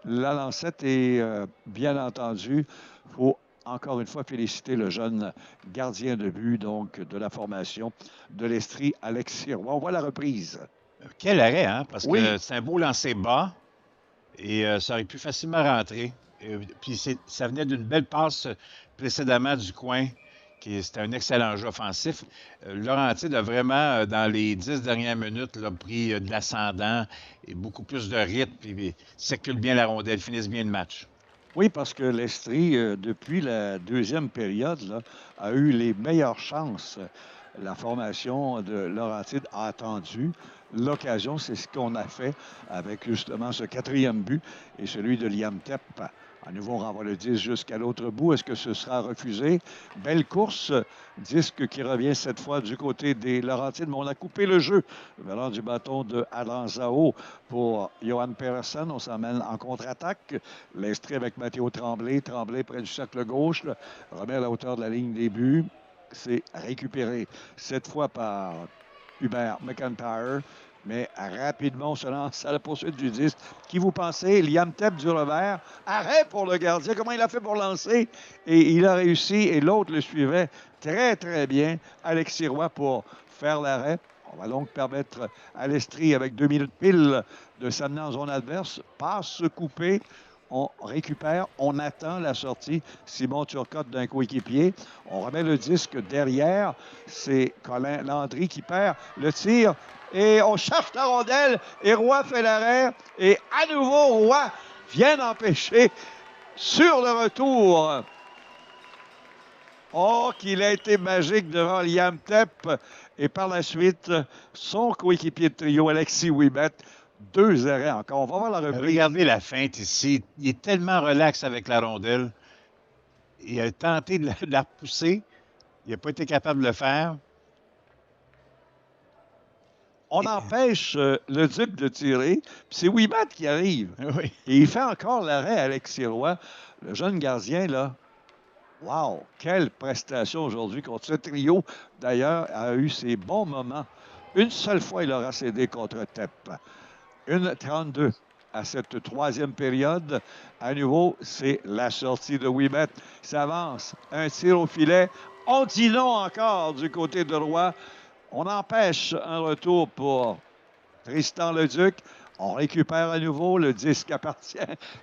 Lalancette. Et bien entendu, il faut encore une fois féliciter le jeune gardien de but donc de la formation de l'Estrie, Alexis Roy. On voit la reprise. Quel arrêt, hein? Parce Oui. que c'est un beau lancer bas et ça aurait pu facilement rentrer. Puis ça venait d'une belle passe précédemment du coin. C'était un excellent jeu offensif. Laurentide a vraiment, dans les 10 dernières minutes, là, pris de l'ascendant et beaucoup plus de rythme. Puis circule bien la rondelle, finissent bien le match. Oui, parce que l'Estrie, depuis la deuxième période, là, a eu les meilleures chances. La formation de Laurentide a attendu. L'occasion, c'est ce qu'on a fait avec justement ce 4e but et celui de Liam Tepp. À nouveau, on renvoie le 10 jusqu'à l'autre bout. Est-ce que ce sera refusé? Belle course. Disque qui revient cette fois du côté des Laurentides, mais on a coupé le jeu. Venant du bâton de Alain Zao pour Johan Pedersen. On s'emmène en contre-attaque. L'Estrie avec Mathéo Tremblay. Tremblay près du cercle gauche. Là, remet à la hauteur de la ligne des buts. C'est récupéré cette fois par Hubert McIntyre. Mais rapidement, on se lance à la poursuite du disque. Qui vous pensez? Liam Tepp du revers. Arrêt pour le gardien. Comment il a fait pour lancer? Et il a réussi. Et l'autre le suivait très, très bien. Alexis Roy pour faire l'arrêt. On va donc permettre à l'Estrie, avec 2 minutes pile, de s'amener en zone adverse. Passe coupée. On récupère, on attend la sortie. Simon Turcotte d'un coéquipier. On remet le disque derrière. C'est Colin Landry qui perd le tir. Et on cherche la rondelle. Et Roy fait l'arrêt. Et à nouveau, Roy vient d'empêcher sur le retour. Oh, qu'il a été magique devant Liam Tepp. Et par la suite, son coéquipier de trio, Alexis Ouimet. 2 arrêts encore. On va voir la reprise. Regardez la feinte ici. Il est tellement relax avec la rondelle. Il a tenté de la repousser. Il n'a pas été capable de le faire. On empêche le Duc de tirer. Puis c'est Ouimet qui arrive. Oui. Et il fait encore l'arrêt à Alexis Roy. Le jeune gardien, là, Wow! Quelle prestation aujourd'hui contre ce trio. D'ailleurs, a eu ses bons moments. Une seule fois, il aura cédé contre Tep. 1,32 à cette troisième période. À nouveau, c'est la sortie de Ouimet. Il s'avance. Un tir au filet. On dit non encore du côté de Roy. On empêche un retour pour Tristan Leduc. On récupère à nouveau. Le disque appartient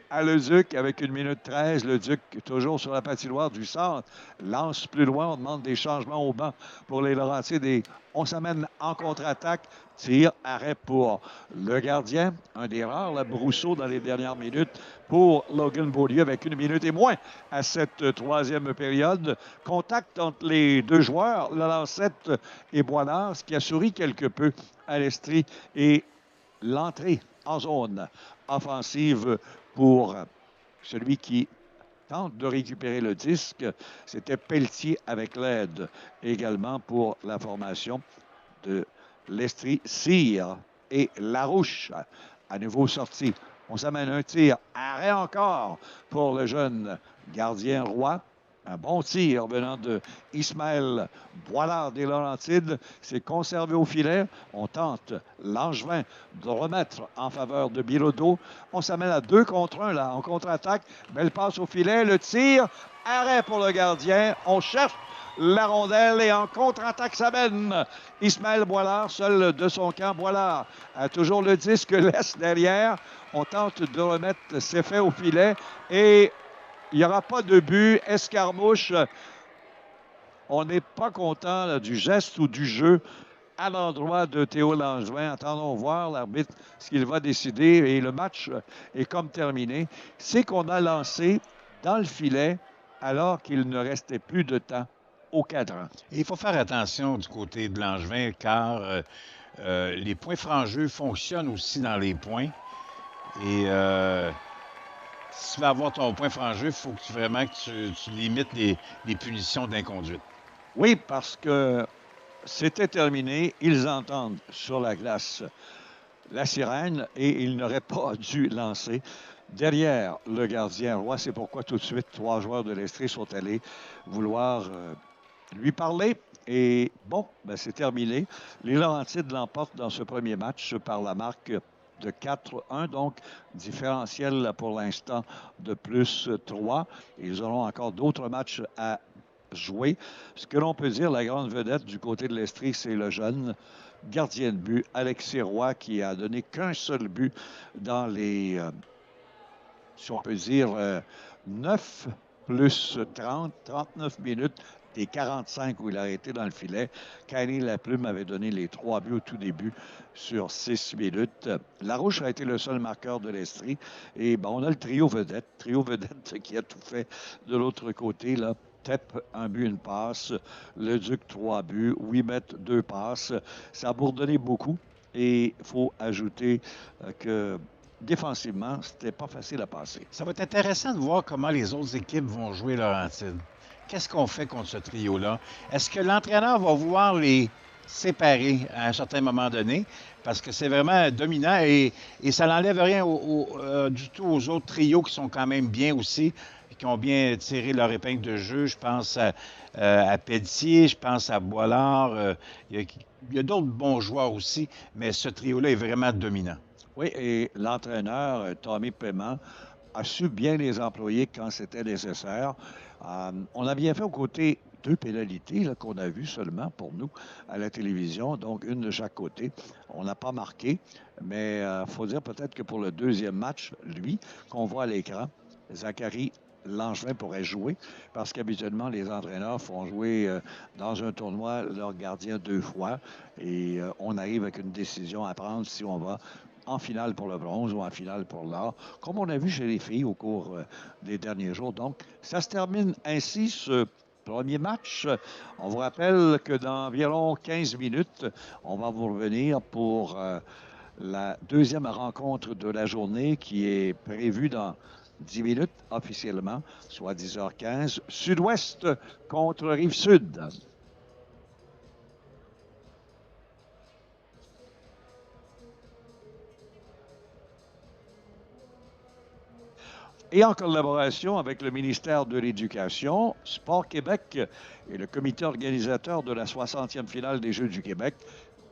à Leduc avec 1 minute 13. Leduc toujours sur la patinoire du centre. Lance plus loin. On demande des changements au banc pour les Laurentides. Et on s'amène en contre-attaque. Tir, arrêt pour le gardien. Un des rares, la Brousseau, dans les dernières minutes pour Logan Beaulieu avec 1 minute et moins à cette troisième période. Contact entre les deux joueurs, Lancette et Boilard, ce qui a souri quelque peu à l'Estrie. Et l'entrée en zone offensive pour celui qui tente de récupérer le disque, c'était Pelletier avec l'aide également pour la formation de l'Estrie. Cyr et Larouche à nouveau sorti. On s'amène un tir. Arrêt encore pour le jeune gardien Roy. Un bon tir venant de Ismaël Boilard des Laurentides. C'est conservé au filet. On tente Langevin de remettre en faveur de Bilodeau. On s'amène à 2 contre 1 là, en contre-attaque. Belle passe au filet. Le tir. Arrêt pour le gardien. On cherche la rondelle et en contre-attaque s'amène Ismaël Boilard, seul de son camp. Boilard a toujours le disque, laisse derrière. On tente de remettre ses faits au filet et il n'y aura pas de but. Escarmouche, on n'est pas content là, du geste ou du jeu à l'endroit de Théo Langevin. Attendons voir l'arbitre ce qu'il va décider et le match est comme terminé. C'est qu'on a lancé dans le filet alors qu'il ne restait plus de temps au cadran. Et il faut faire attention du côté de Langevin car les points francs jeu fonctionnent aussi dans les points. Et si tu veux avoir ton point franc jeu, il faut que vraiment que tu limites les punitions d'inconduite. Oui, parce que c'était terminé. Ils entendent sur la glace la sirène et ils n'auraient pas dû lancer. Derrière le gardien Roy, c'est pourquoi tout de suite 3 joueurs de l'Estrie sont allés vouloir lui parler. Et bon, ben c'est terminé. Les Laurentides l'emportent dans ce premier match par la marque de 4-1, donc différentiel pour l'instant de plus 3. Ils auront encore d'autres matchs à jouer. Ce que l'on peut dire, la grande vedette du côté de l'Estrie, c'est le jeune gardien de but, Alexis Roy, qui a donné qu'un seul but dans les, si on peut dire, 9 plus 30, 39 minutes des 45 où il a été dans le filet. Kenny Laplume avait donné les 3 buts au tout début sur 6 minutes. Larouche a été le seul marqueur de l'Estrie. Et bon, on a le trio vedette qui a tout fait de l'autre côté, là. Tep, 1 but, 1 passe. Le Duc, 3 buts. Ouimet, 2 passes. Ça a bourdonné beaucoup. Et il faut ajouter que défensivement, c'était pas facile à passer. Ça va être intéressant de voir comment les autres équipes vont jouer Laurentides. Qu'est-ce qu'on fait contre ce trio-là? Est-ce que l'entraîneur va vouloir les séparer à un certain moment donné? Parce que c'est vraiment dominant et ça n'enlève rien du tout aux autres trios qui sont quand même bien aussi, qui ont bien tiré leur épingle de jeu. Je pense à Pelletier, je pense à Boilard. Il y a d'autres bons joueurs aussi, mais ce trio-là est vraiment dominant. Oui, et l'entraîneur, Tommy Paiement, a su bien les employer quand c'était nécessaire. On a bien fait aux côtés 2 pénalités qu'on a vues seulement pour nous à la télévision, donc une de chaque côté. On n'a pas marqué, mais il faut dire peut-être que pour le deuxième match, lui, qu'on voit à l'écran, Zachary Langevin pourrait jouer parce qu'habituellement, les entraîneurs font jouer dans un tournoi leur gardien 2 fois et on arrive avec une décision à prendre si on va en finale pour le bronze ou en finale pour l'or, comme on a vu chez les filles au cours des derniers jours. Donc, ça se termine ainsi ce premier match. On vous rappelle que dans environ 15 minutes, on va vous revenir pour la deuxième rencontre de la journée qui est prévue dans 10 minutes officiellement, soit 10h15. Sud-Ouest contre Rive-Sud. Et en collaboration avec le ministère de l'Éducation, Sport Québec et le comité organisateur de la 60e finale des Jeux du Québec,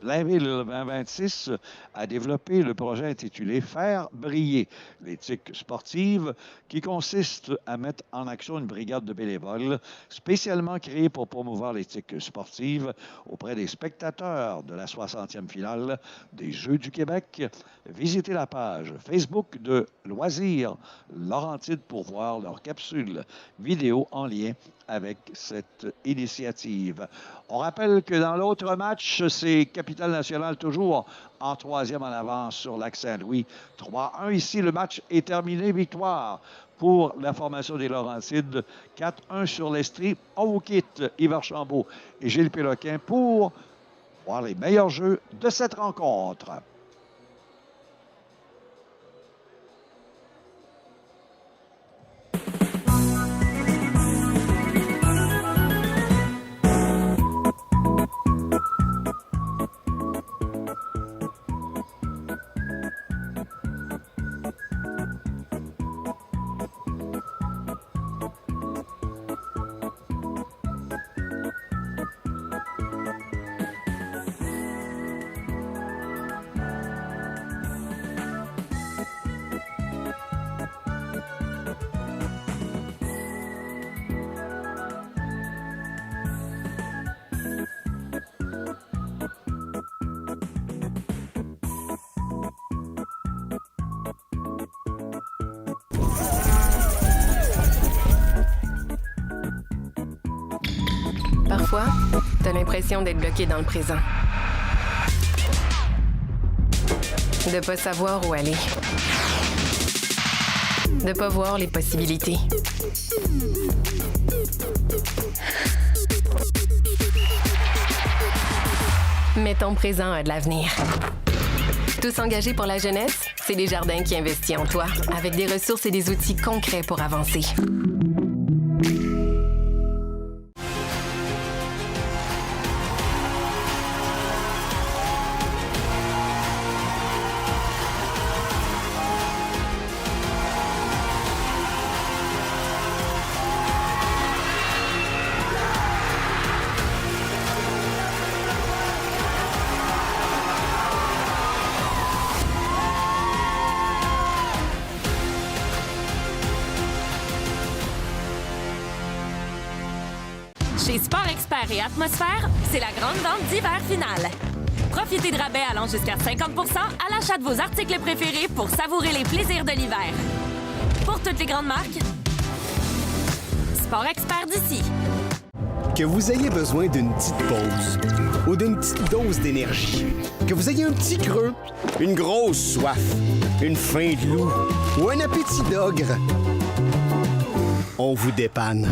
Blainville 2026 a développé le projet intitulé « Faire briller l'éthique sportive » qui consiste à mettre en action une brigade de bénévoles spécialement créée pour promouvoir l'éthique sportive auprès des spectateurs de la 60e finale des Jeux du Québec. Visitez la page Facebook de Loisirs Laurentides pour voir leur capsule vidéo en lien avec cette initiative. On rappelle que dans l'autre match, c'est Capitale Nationale toujours en 3e en avance sur Lac-Saint-Louis. 3-1 ici, le match est terminé. Victoire pour la formation des Laurentides. 4-1 sur l'Estrie. On vous quitte, Yves Archambault et Gilles Péloquin pour voir les meilleurs jeux de cette rencontre. Parfois, t'as l'impression d'être bloqué dans le présent. De pas savoir où aller. De pas voir les possibilités. Mais ton présent a de l'avenir. Tous engagés pour la jeunesse, c'est Desjardins qui investit en toi, avec des ressources et des outils concrets pour avancer. Chez Sport Expert et Atmosphère, c'est la grande vente d'hiver finale. Profitez de rabais allant jusqu'à 50 % à l'achat de vos articles préférés pour savourer les plaisirs de l'hiver. Pour toutes les grandes marques, Sport Expert d'ici. Que vous ayez besoin d'une petite pause ou d'une petite dose d'énergie, que vous ayez un petit creux, une grosse soif, une faim de loup ou un appétit d'ogre, on vous dépanne.